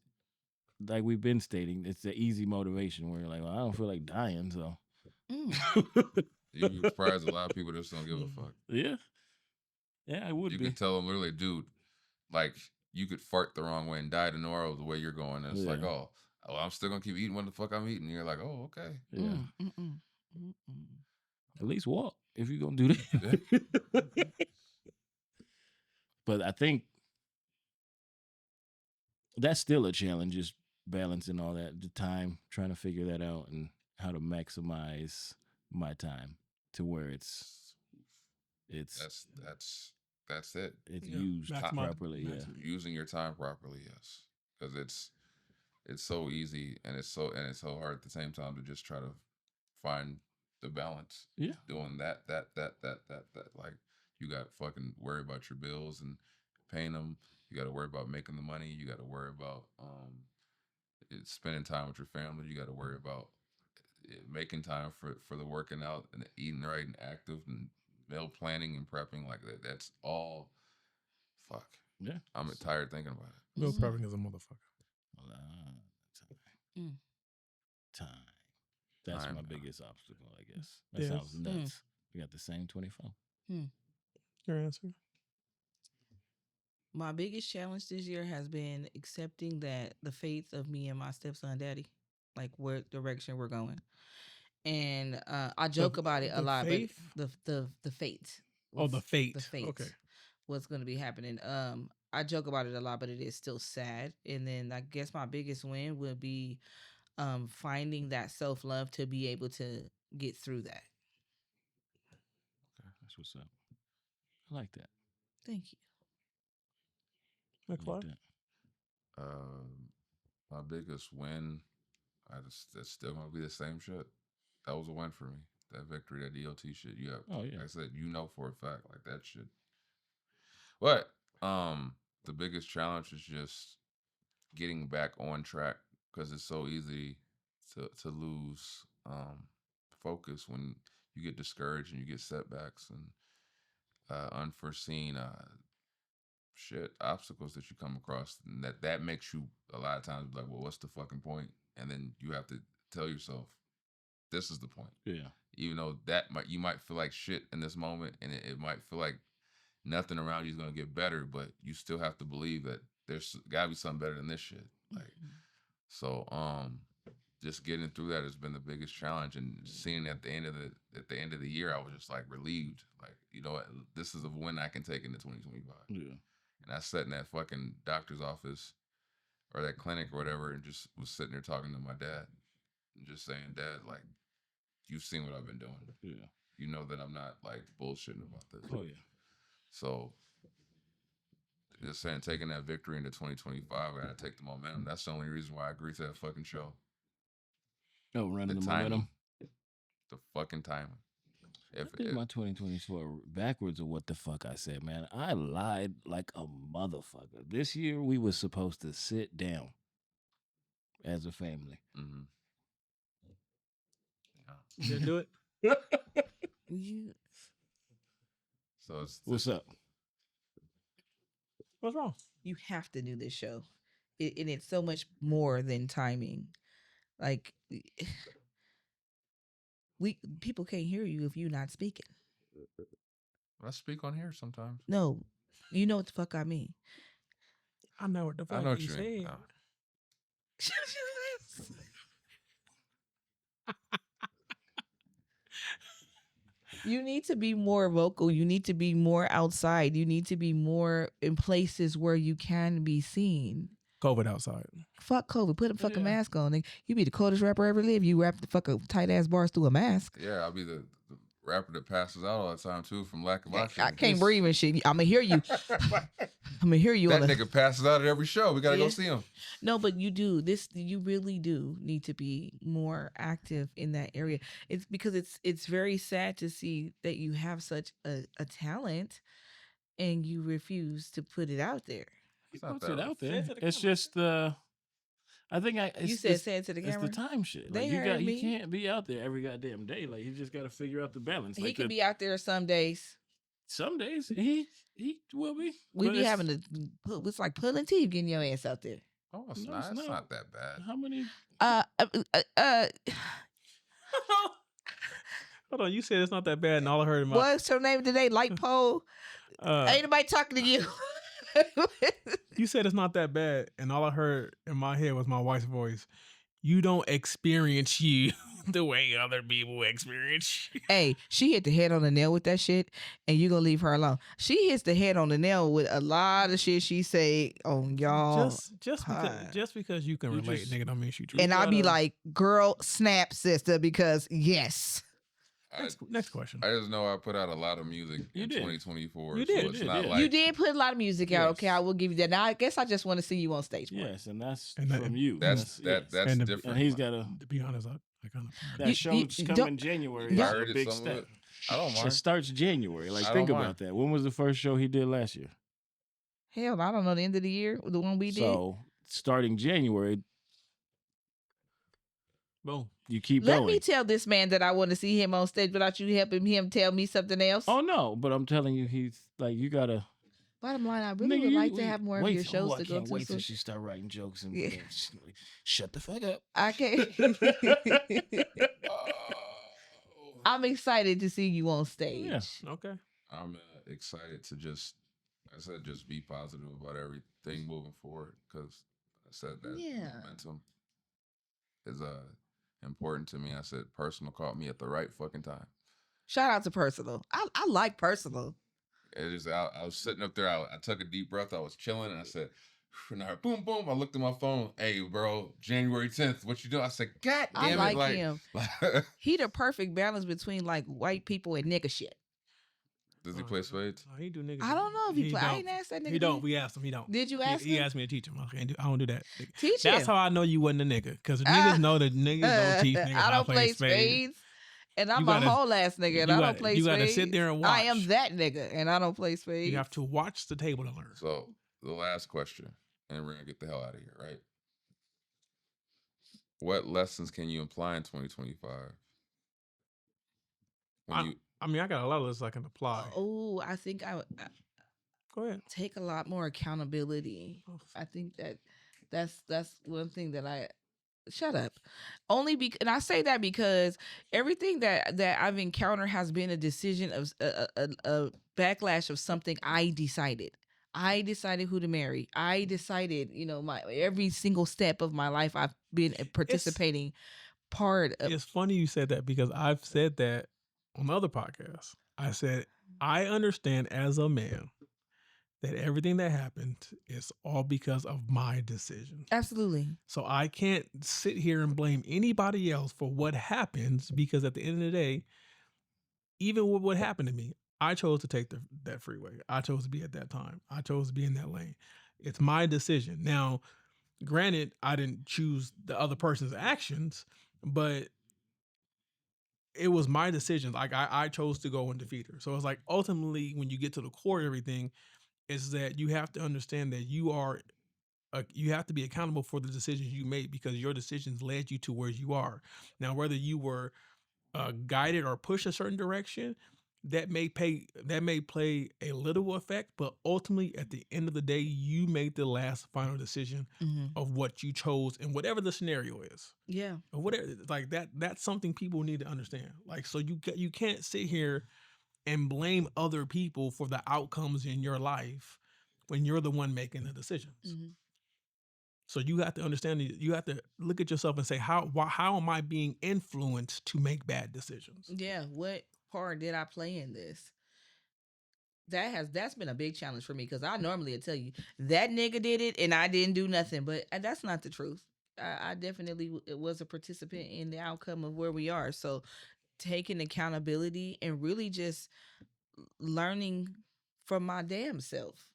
like we've been stating, it's the easy motivation where you're like, well, I don't feel like dying, so. You'd be surprised a lot of people just don't give a fuck. Yeah. Yeah, I would You be. could tell them literally, dude, like, you could fart the wrong way and die tomorrow the way you're going. And it's like, oh, I'm still going to keep eating what the fuck I'm eating. And you're like, oh, okay. Yeah. At least walk if you're going to do that. But I think that's still a challenge, just balancing all that, the time, trying to figure that out and how to maximize my time to where it's that's it. It's used properly. Yeah, using your time properly. Yes, because it's so easy and it's so hard at the same time to just try to find the balance. Yeah, doing that. Like, you got to fucking worry about your bills and paying them. You got to worry about making the money. You got to worry about spending time with your family. You got to worry about making time for the working out and eating right and active and meal planning and prepping. Like that's all. Fuck. Yeah. I'm tired thinking about it. Meal prepping is a motherfucker. A lot of time. Time. That's my biggest obstacle, I guess. That sounds nuts. We got the same 24. Your answer? My biggest challenge this year has been accepting that the fates of me and my stepson daddy, like what direction we're going. and I joke about it a the lot. faith? But the fate. Oh, the fate. The fate. Okay. What's going to be happening? I joke about it a lot, but it is still sad. And then I guess my biggest win would be finding that self love to be able to get through that. Okay, that's what's up. I like that. Thank you. I like McFly? that. My biggest win, that's still gonna be the same shit. That was a win for me. That victory, that DOT shit. You have, Oh, yeah. like I said, you know for a fact, like that shit. But the biggest challenge is just getting back on track because it's so easy to lose focus when you get discouraged and you get setbacks and unforeseen shit obstacles that you come across, and that makes you a lot of times like, well, what's the fucking point? And then you have to tell yourself, this is the point. Yeah. Even though you might feel like shit in this moment, and it might feel like nothing around you is gonna get better, but you still have to believe that there's gotta be something better than this shit. Like, so just getting through that has been the biggest challenge, and seeing at the end of the year, I was just like relieved, like, you know what, this is a win I can take into 2025. Yeah. And I sat in that fucking doctor's office or that clinic or whatever, and just was sitting there talking to my dad and just saying, Dad, like, you've seen what I've been doing. Yeah. You know that I'm not like bullshitting about this. Oh, yeah. So just saying, taking that victory into 2025, I gotta take the momentum. That's the only reason why I agreed to that fucking show. Oh, running the timing. momentum. The fucking timing. I did my 2024 backwards of what the fuck I said, man. I lied like a motherfucker. This year we were supposed to sit down as a family. Mm-hmm. Didn't do it? So it's What's up? What's wrong? You have to do this show. And it's so much more than timing. Like, people can't hear you if you're not speaking. I speak on here sometimes. No, you know what the fuck I mean. I know what the fuck I know what you you mean. said. You need to be more vocal. You need to be more outside. You need to be more in places where you can be seen. COVID outside. Fuck COVID. Put a fucking mask on. Nigga. You be the coldest rapper ever live. You rap the fucking tight ass bars through a mask. Yeah, I'll be the rapper that passes out all the time too from lack of I oxygen. can't breathe and shit. I'ma hear you. I'ma hear you. That nigga passes out at every show. We gotta go see him. No, but you do this. You really do need to be more active in that area. It's because it's very sad to see that you have such a talent and you refuse to put it out there. It's Puts not it that. out there. It's just I think You said say it to the camera. It's the time shit. They Like, heard me. you can't be out there every goddamn day. Like, you just got to figure out the balance. He Like, can be out there some days. some days he will be. We but be it's- having to. It's like pulling teeth getting your ass out there. Oh, it's No, not. it's It's not. not that bad. How many? Hold on, you said it's not that bad, and all I heard in my What's her name today? Light pole. Ain't nobody talking to you. you said it's not that bad, and all I heard in my head was my wife's voice. You don't experience you the way other people experience you. Hey, she hit the head on the nail with that shit, and you gonna leave her alone. She hits the head on the nail with a lot of shit she say on y'all. Just because you can You relate, just- nigga, don't mean she true. And I be gotta- like, girl, snap, sister, because yes. Next question. I just know I put out a lot of music You in did. 2024. You so did. it's You not did. like You did put a lot of music out. Yes. Okay, I will give you that. Now I guess I just want to see you on stage. more. Yes, and that's And that- from you. that's yes. And the- different. And he's got a To be honest, I kind of. that You- show's you coming don't- in January. I It's a heard it big some of step. it. I don't It mind. starts January. Like, I think don't about mind. that. When was the first show he did last year? Hell, I don't know the end of the year, the one we did. So starting January, Boom. you keep Let going. me tell this man that I want to see him on stage without you helping him tell me something else. Oh no, but I'm telling you, he's like, you gotta. Bottom line, I really Nigga, would you- like to have more of wait your till- shows oh, to I go can't to. wait till so- she start writing jokes and Yeah. shut the fuck up. I can't. I'm excited to see you on stage. Yeah. Okay. I'm excited to just, like I said, just be positive about everything moving forward, because I said that Yeah. momentum is important to me. I said, Personal caught me at the right fucking time. Shout out to Personal. I like Personal. It is. I was sitting up there. I took a deep breath. I was chilling, and I said, and I, boom, boom. I looked at my phone. Hey, bro, January 10th. What you doing? I said, God damn I it! like him. He the perfect balance between like white people and nigga shit. Does he play spades? No, he do niggas. I don't know if he play. I ain't asked that nigga. He don't. We asked him. He don't. Did you ask him? He asked me to teach him. Okay, I don't do that. Teach That's him. how I know you wasn't a nigga. Because niggas know that niggas don't teach niggas I how to don't play spades. And I'm a whole ass nigga, and I don't play spades. You gotta sit there and watch. I am that nigga, and I don't play spades. You have to watch the table to learn. So the last question, and we're gonna get the hell out of here, right? What lessons can you apply in 2025? I mean, I got a lot of lessons I can apply. Oh, I think I Go ahead. take a lot more accountability. I think that's one thing that I shut up. And I say that because everything that I've encountered has been a decision of a backlash of something I decided. I decided who to marry. I decided, my every single step of my life I've been a participating part of. It's funny you said that because I've said that on other podcasts. I said, I understand as a man that everything that happened is all because of my decisions. Absolutely. So I can't sit here and blame anybody else for what happens because at the end of the day, even with what happened to me, I chose to take that freeway. I chose to be at that time. I chose to be in that lane. It's my decision. Now, granted, I didn't choose the other person's actions, but it was my decision. Like I chose to go and defeat her. So it's like ultimately when you get to the core of everything, is that you have to understand that you have to be accountable for the decisions you made because your decisions led you to where you are. Now, whether you were guided or pushed a certain direction, that may play a little effect, but ultimately at the end of the day, you made the last final decision of what you chose and whatever the scenario is. Yeah. Or whatever, like that's something people need to understand. Like, so you can't sit here and blame other people for the outcomes in your life when you're the one making the decisions. Mm-hmm. So you have to understand, you have to look at yourself and say, how am I being influenced to make bad decisions? Yeah. What part did I play in this? That's been a big challenge for me because I normally would tell you that nigga did it and I didn't do nothing, but that's not the truth. I definitely was a participant in the outcome of where we are. So taking accountability and really just learning from my damn self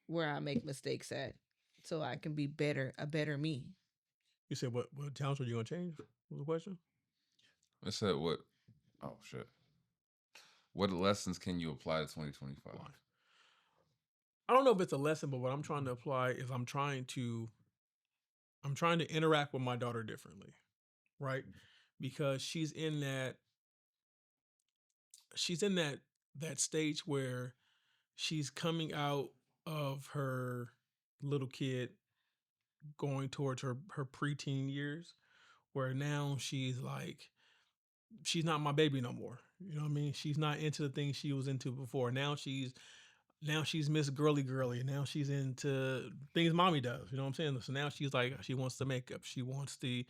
where I make mistakes at so I can be a better me. You said what challenge are you going to change? What was the question? I said what? Oh, shit. What lessons can you apply to 2025? I don't know if it's a lesson, but what I'm trying to apply is I'm trying to interact with my daughter differently, right? Because she's in that stage where she's coming out of her little kid going towards her preteen years, where now she's not my baby no more. You know what I mean? She's not into the things she was into before. Now she's Miss Girly Girly. Now she's into things mommy does. You know what I'm saying? So now she's like, she wants the makeup. She wants the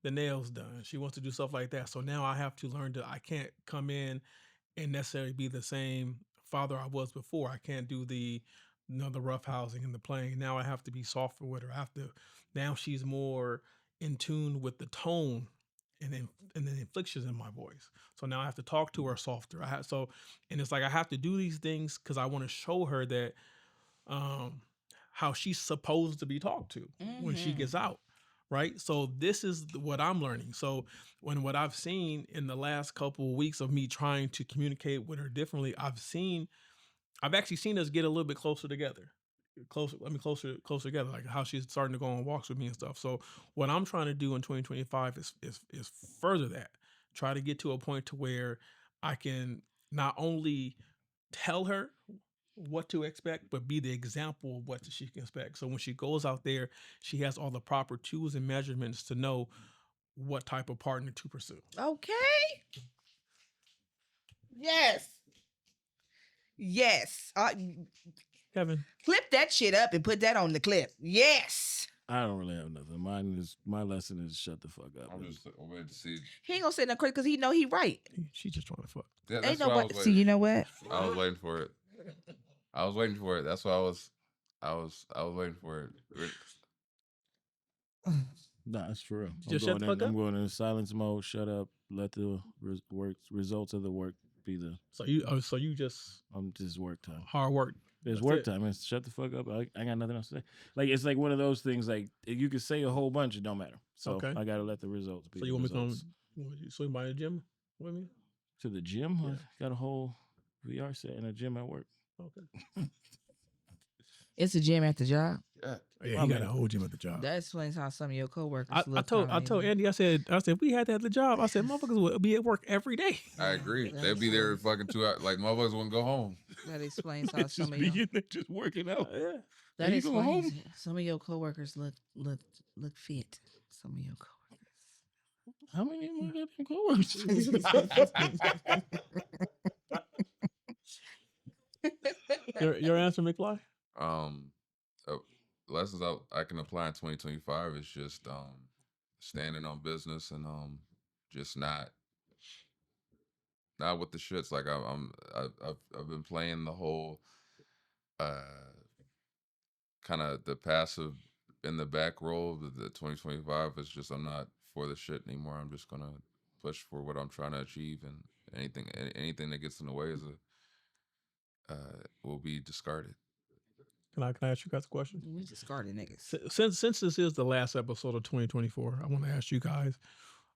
nails done. She wants to do stuff like that. So now I have to learn I can't come in and necessarily be the same father I was before. I can't do the rough housing and the playing. Now I have to be softer with her. Now she's more in tune with the tone and the inflections in my voice. So now I have to talk to her softer. And it's like I have to do these things because I want to show her that how she's supposed to be talked to when she gets out. Right. So this is what I'm learning. So what I've seen in the last couple of weeks of me trying to communicate with her differently, I've actually seen us get a little bit closer together. Closer together, like how she's starting to go on walks with me and stuff. So what I'm trying to do in 2025 is further that, try to get to a point to where I can not only tell her what to expect, but be the example of what she can expect. So when she goes out there, she has all the proper tools and measurements to know what type of partner to pursue. Okay. Yes. Kevin, clip that shit up and put that on the clip. Yes. I don't really have nothing. My lesson is shut the fuck up. I'm just waiting to see. He ain't gonna say nothing crazy because he know he right. She just trying to fuck. Yeah, Ain't that's why I nobody. was See, waiting. you know what? I was waiting for it. I was waiting for it. That's why I was waiting for it. Nah, it's for real. Just shut the fuck I'm up? going into silence mode. Shut up. Let the results of the work be the. So you just I'm just work time. hard work. It's That's work it. time. It's shut the fuck up. I got nothing else to say. Like it's like one of those things. Like you could say a whole bunch, it don't matter. So Okay. I gotta let the results be. So the you want me to results. come? You swing by the gym with me? To the gym? Yeah. I got a whole VR set and a gym at work. Okay. It's a gym at the job. Yeah. Yeah, he got a whole gym at the job. That explains how some of your coworkers I look. told Andy, I said we had that at the job. I said motherfuckers would be at work every day. I agree. They'd be there fucking 2 hours. Like motherfuckers wouldn't go home. That explains how some just of be your in there just working out. Yeah. that you go explains home? some of your coworkers look fit. Some of your coworkers. How many of my goddamn coworkers? Your answer, McFly? Lessons I can apply in 2025 is just standing on business and just not with the shits. Like I've been playing the whole kind of the passive in the back role. The 2025 is just I'm not for the shit anymore. I'm just gonna push for what I'm trying to achieve, and anything that gets in the way is will be discarded. Can I ask you guys a question? We discarded niggas. Since this is the last episode of 2024, I want to ask you guys.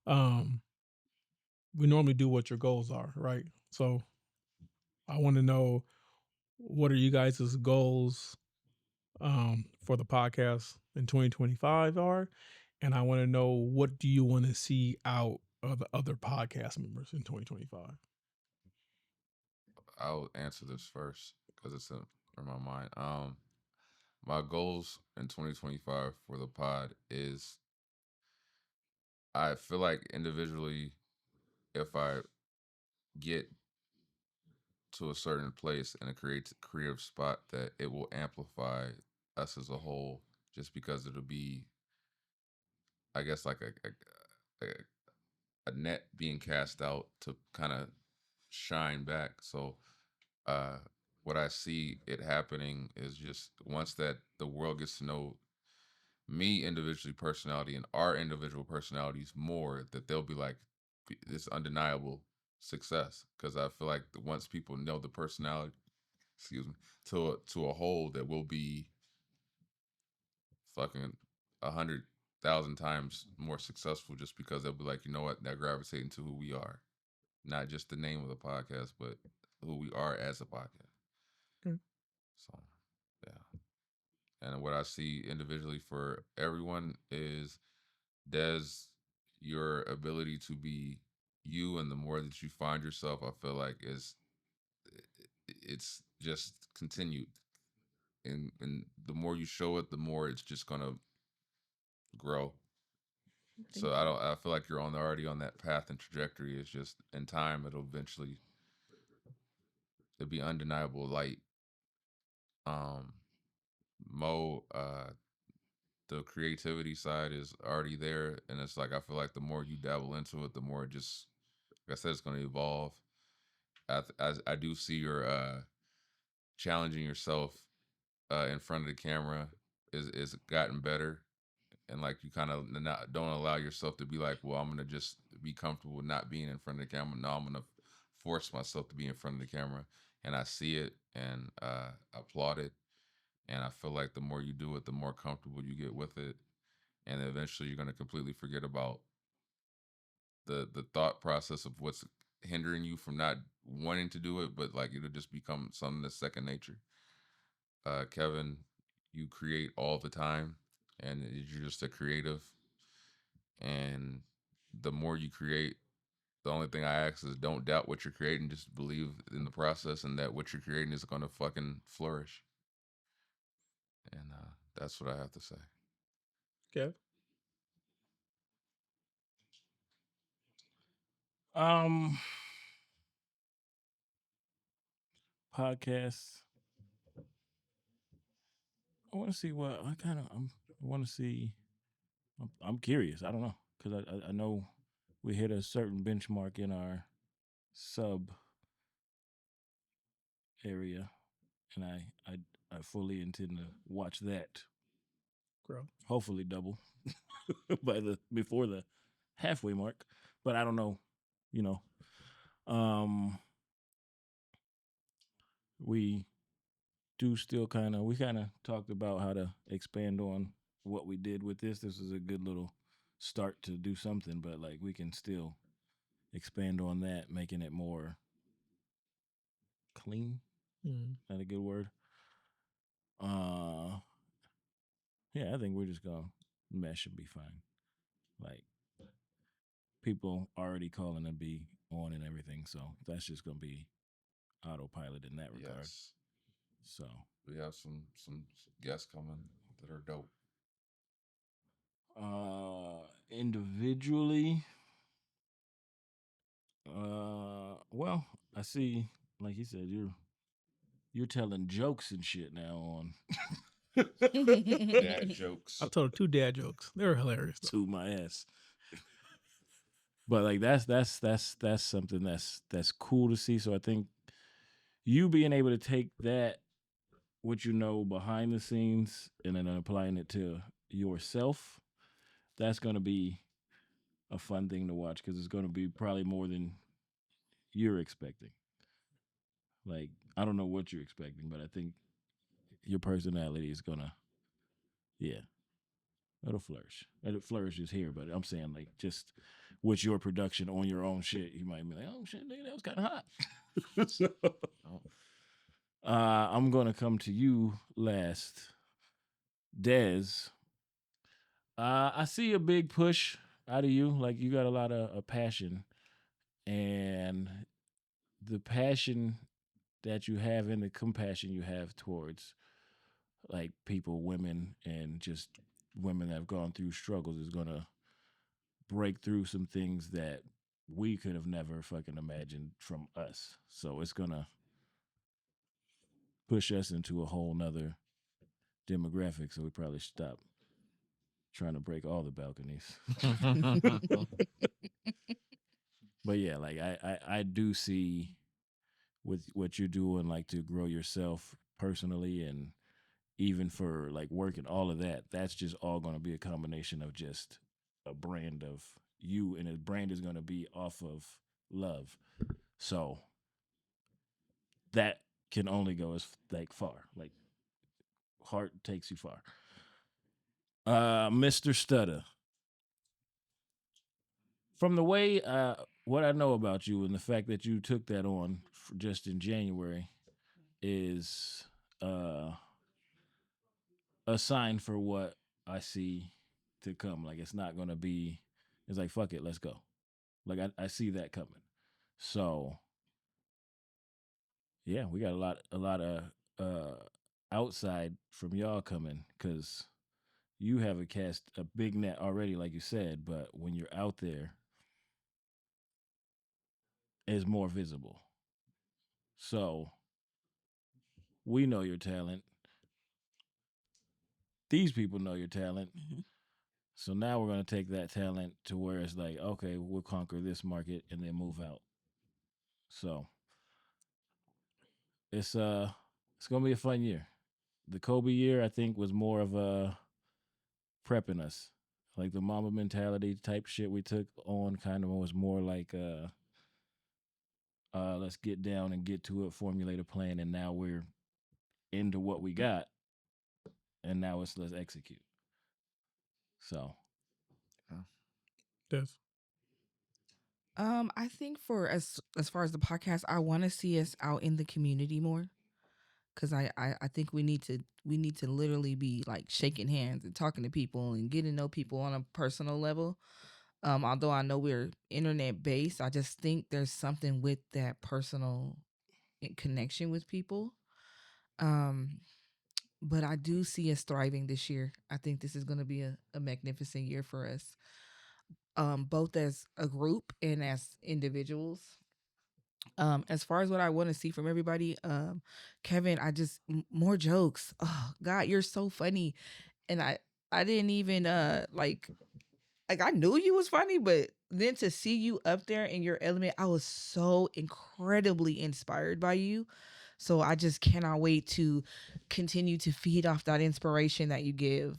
We normally do what your goals are, right? So I want to know what are you guys' goals for the podcast in 2025 are, and I want to know what do you want to see out of the other podcast members in 2025. I'll answer this first because it's in my mind. My goals in 2025 for the pod is I feel like individually, if I get to a certain place in a creative spot, that it will amplify us as a whole, just because it'll be, I guess, like a net being cast out to kind of shine back. So what I see it happening is just once that the world gets to know me individually personality and our individual personalities more, that they'll be like this undeniable success. Because I feel like once people know the personality, to a whole, that will be fucking 100,000 times more successful, just because they'll be like, you know what, they're gravitating to who we are, not just the name of the podcast, but who we are as a podcast. Okay. So, yeah. And what I see individually for everyone is, Des, your ability to be you, and the more that you find yourself, I feel like it's just continued. And the more you show it, the more it's just gonna grow. So I feel like you're already on that path and trajectory. It's just in time it'll be undeniable light. Mo, the creativity side is already there, and it's like I feel like the more you dabble into it, the more it just, like I said, it's going to evolve. I do see your challenging yourself in front of the camera is gotten better, and like you kind of don't allow yourself to be like, well, I'm gonna just be comfortable not being in front of the camera. No, I'm gonna force myself to be in front of the camera, and I see it and I applaud it. And I feel like the more you do it, the more comfortable you get with it, and eventually you're gonna completely forget about the thought process of what's hindering you from not wanting to do it, but like it'll just become something that's second nature. Kevin, you create all the time, and you're just a creative. And the more you create, the only thing I ask is don't doubt what you're creating. Just believe in the process, and that what you're creating is going to fucking flourish. And that's what I have to say. Kev? Podcasts I want to see what I want to see. I'm curious. I don't know because I know we hit a certain benchmark in our sub area, and I fully intend to watch that. Grow. Hopefully double before the halfway mark, but I don't know. You know, um, we do still we kind of talked about how to expand on what we did with this. This is a good little start to do something, but like we can still expand on that, making it more clean. Mm. Not a good word. Uh, yeah, I think we're just gonna mesh and be fine. Like people already calling to be on and everything, so that's just gonna be autopilot in that regard. Yes. So We have some guests coming that are dope. Individually, well, I see, like you said, you're telling jokes and shit now on Dad jokes. I told her 2 dad jokes. They were hilarious. Though. to my ass. But like that's something that's cool to see. So I think you being able to take that what you know behind the scenes and then applying it to yourself, that's going to be a fun thing to watch because it's going to be probably more than you're expecting. Like I don't know what you're expecting, but I think your personality is gonna, yeah, it'll flourish. It flourishes here, but I'm saying like just with your production on your own shit, you might be like, oh shit, nigga, that was kind of hot. So, I'm gonna come to you last, Dez. I see a big push out of you. Like you got a lot of passion, and the passion that you have and the compassion you have towards like people, women, and just women that have gone through struggles is gonna break through some things that we could have never fucking imagined from us. So it's gonna push us into a whole nother demographic. So we probably stop trying to break all the balconies. But yeah, like I do see with what you're doing, like to grow yourself personally and even for like work and all of that, that's just all going to be a combination of just a brand of you, and the brand is going to be off of love. So that can only go as like far. Like heart takes you far. Mr. Stutter. From the way what I know about you and the fact that you took that on just in January is a sign for what I see to come. Like it's not gonna be. It's like fuck it, let's go. Like I see that coming. So yeah, we got a lot of outside from y'all coming because you have a cast a big net already, like you said. But when you're out there, it's more visible. So we know your talent. These people know your talent. So now we're gonna take that talent to where it's like, okay, we'll conquer this market and then move out. So it's gonna be a fun year. The Kobe year I think was more of a prepping us. Like the mama mentality type shit we took on kind of was more like let's get down and get to it, formulate a plan, and now we're into what we got, and now it's let's execute. So Des. I think for as far as the podcast, I want to see us out in the community more because I think we need to literally be like shaking hands and talking to people and getting to know people on a personal level. Although I know we're internet based, I just think there's something with that personal connection with people. Um, but I do see us thriving this year. I think this is going to be a magnificent year for us, both as a group and as individuals. As far as what I want to see from everybody, Kevin, more jokes. Oh God, you're so funny. And I didn't even like I knew you was funny, but then to see you up there in your element, I was so incredibly inspired by you. So I just cannot wait to continue to feed off that inspiration that you give.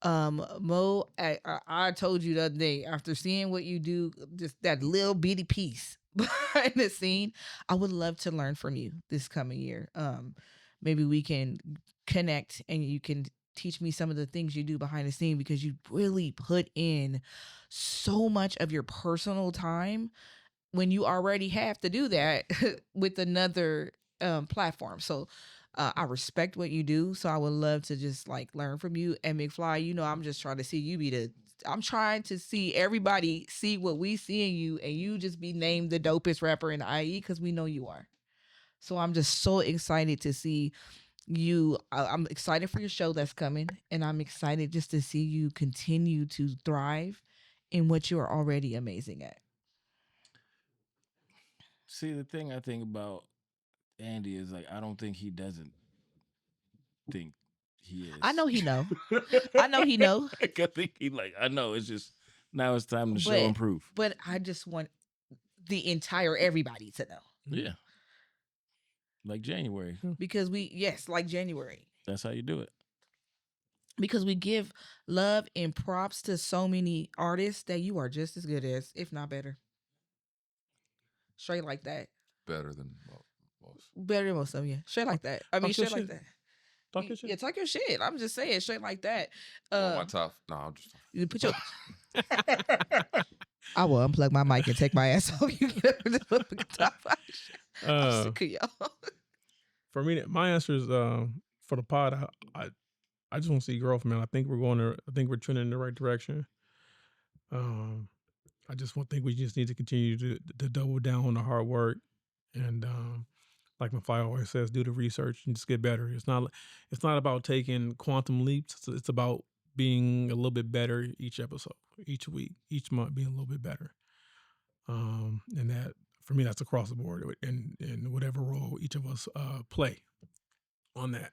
Mo, I told you the other day, after seeing what you do, just that little bitty piece behind the scene, I would love to learn from you this coming year. Maybe we can connect and you can teach me some of the things you do behind the scene, because you really put in so much of your personal time when you already have to do that with another platform. So I respect what you do. So I would love to just like learn from you. And McFly, I'm just trying to see you be I'm trying to see everybody see what we see in you, and you just be named the dopest rapper in the IE, because we know you are. So I'm just so excited to see you. I'm excited for your show that's coming, and I'm excited just to see you continue to thrive in what you are already amazing at. See, the thing I think about Andy is like I don't think he doesn't think he is. I know he know. I know he know. Like, I think he like I know it's just now it's time to show But and prove. but I just want the entire everybody to know, Yeah. Like January. because like January, That's how you do it. because we give love and props to so many artists that you are just as good as, if not better. Straight like that. Better than most. Better than most of them, yeah. Straight like that. I mean, Talk your straight like shit. that. Talk your shit. Yeah, talk your shit. I'm just saying, straight like that. On my top. No, I'm just. You put your. I will unplug my mic and take my ass off. You get up and just put the top. I'm sick of y'all. For me, my answer is for the pod. I just want to see growth, man. I think we're trending in the right direction. I think we just need to continue to double down on the hard work, and like McFly always says, do the research and just get better. It's not about taking quantum leaps. It's about being a little bit better each episode, each week, each month, being a little bit better. And that, for me, that's across the board in whatever role each of us play on that.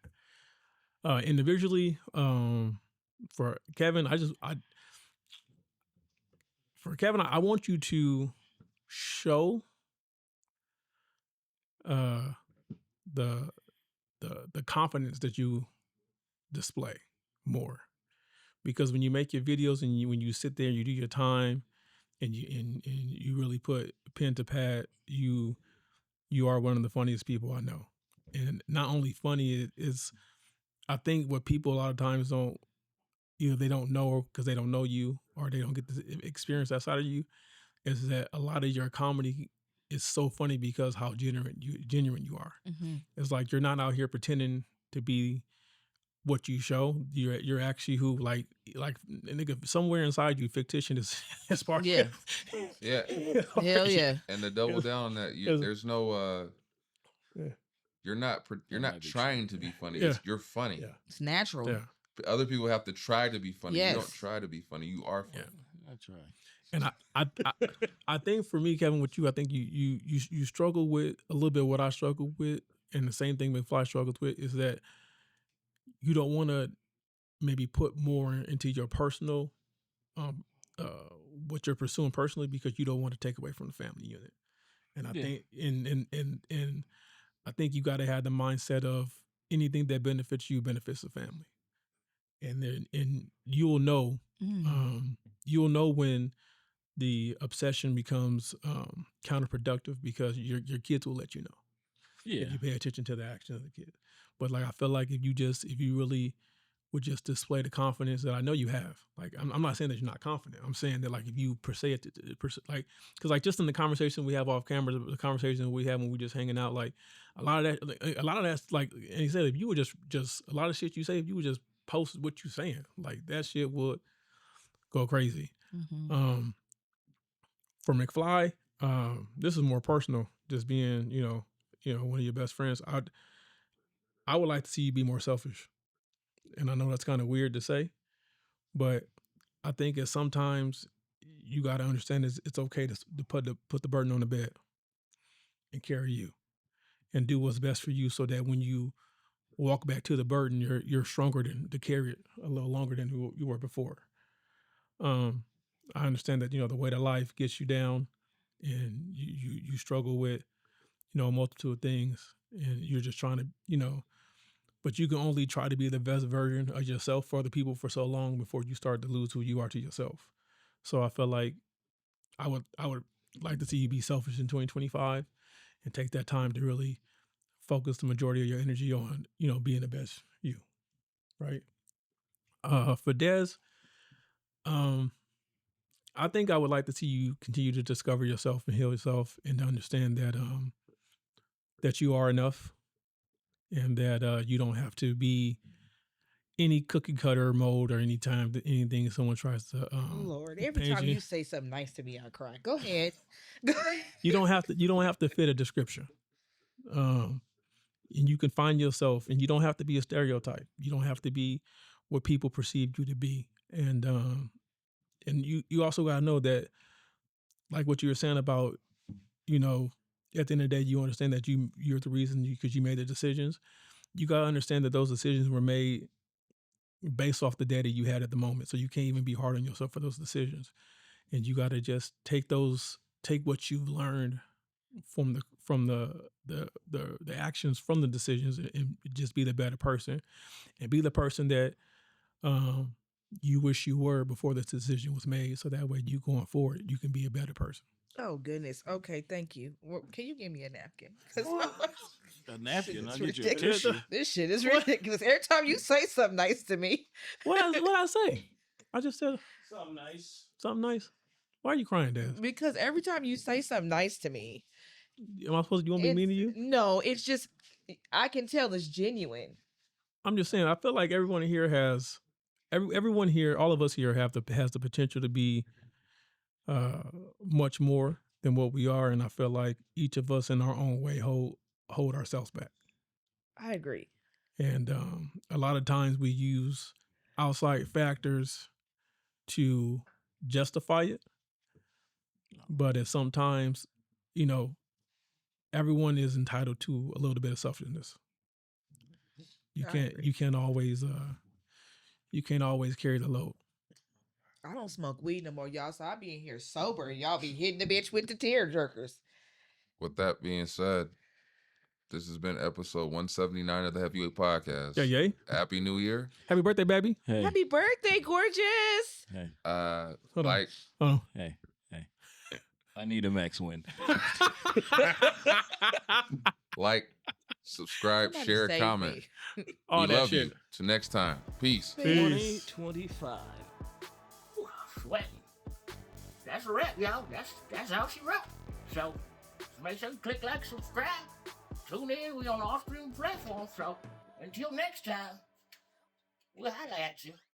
Individually, for Kevin, I want you to show the confidence that you display more, because when you make your videos and when you sit there and you do your time and you really put pen to pad, you are one of the funniest people I know. And not only funny, is I think what people a lot of times don't, they don't know because they don't know you, or they don't get to experience that side of you, is that a lot of your comedy is so funny because how genuine you are. Mm-hmm. It's like you're not out here pretending to be what you show. You're actually who, like nigga, somewhere inside you, fictitious is part. Yeah. Yeah. Hell yeah. And to double down on that, there's no you're not trying to be funny. Yeah. You're funny. Yeah. It's natural. Yeah. Other people have to try to be funny. Yes. You don't try to be funny. You are funny. I try. And I think for me, Kevin, with you, I think you struggle with a little bit what I struggle with, and the same thing McFly struggles with, is that you don't want to maybe put more into your personal, what you're pursuing personally, because you don't want to take away from the family unit. And I think and I think you got to have the mindset of anything that benefits you benefits the family, and you'll know when the obsession becomes counterproductive, because your kids will let you know. Yeah. If you pay attention to the action of the kid. But like, I feel like if you really would just display the confidence that I know you have. Like, I'm not saying that you're not confident. I'm saying that, like, if you because like just in the conversation we have off camera, the conversation we have when we just hanging out, like a lot of that's like, and he said, if you would just a lot of shit you say, if you would just post what you're saying, like that shit would go crazy. Mm-hmm. For McFly, this is more personal. Just being, one of your best friends. I would like to see you be more selfish. And I know that's kind of weird to say, but I think that sometimes you got to understand it's okay to put the burden on the bed. and carry you and do what's best for you so that when you walk back to the burden, you're stronger to carry it a little longer than you were before. I understand that, the weight of life gets you down and you struggle with, a multitude of things and you're just trying to, but you can only try to be the best version of yourself for other people for so long before you start to lose who you are to yourself. So I feel like I would like to see you be selfish in 2025 and take that time to really focus the majority of your energy on, being the best you, right? For Des, I think I would like to see you continue to discover yourself and heal yourself and to understand that that you are enough and that you don't have to be any cookie cutter mode or anytime that anything someone tries to Lord, every paint time you say something nice to me, I cry. Go ahead. you don't have to fit a description. And you can find yourself and you don't have to be a stereotype. You don't have to be what people perceive you to be. And you also gotta know that, like what you were saying about, at the end of the day, you understand that you're the reason because you made the decisions. You gotta understand that those decisions were made based off the data you had at the moment. So you can't even be hard on yourself for those decisions. And you gotta just take what you've learned from the actions from the decisions and just be the better person and be the person that you wish you were before this decision was made. So that way you going forward, you can be a better person. Oh, goodness. Okay, thank you. Well, can you give me a napkin? 'Cause A napkin? I'll it's get you a ridiculous. tissue. This shit is ridiculous. Every time you say something nice to me. What I say? I just said Something nice. something nice. Why are you crying, Des? Because every time you say something nice to me, Am I supposed to? You want me to be mean to you? no, it's just, I can tell it's genuine. I'm just saying. I feel like everyone here has, everyone here, all of us here has the potential to be much more than what we are, and I feel like each of us in our own way hold ourselves back. I agree. And a lot of times we use outside factors to justify it, but at sometimes, everyone is entitled to a little bit of selfishness. You can't always carry the load. I don't smoke weed no more, y'all, so I be in here sober and y'all be hitting the bitch with the tear jerkers. With that being said, this has been episode 179 of the Heavyweight Podcast. Yeah, yay. Happy New Year. Happy birthday, baby. Hey. Happy birthday, gorgeous. Hey. Hold Like, on. Hey. I need a Maxwin. like, subscribe, Somebody share, save comment. me. All We that love shit. you. Till next time. Peace. Peace. 2025. Sweating. That's a wrap, y'all. That's how she wrapped. So make sure you click like, subscribe. Tune in. We on all streaming platforms. So until next time, we'll holla at you.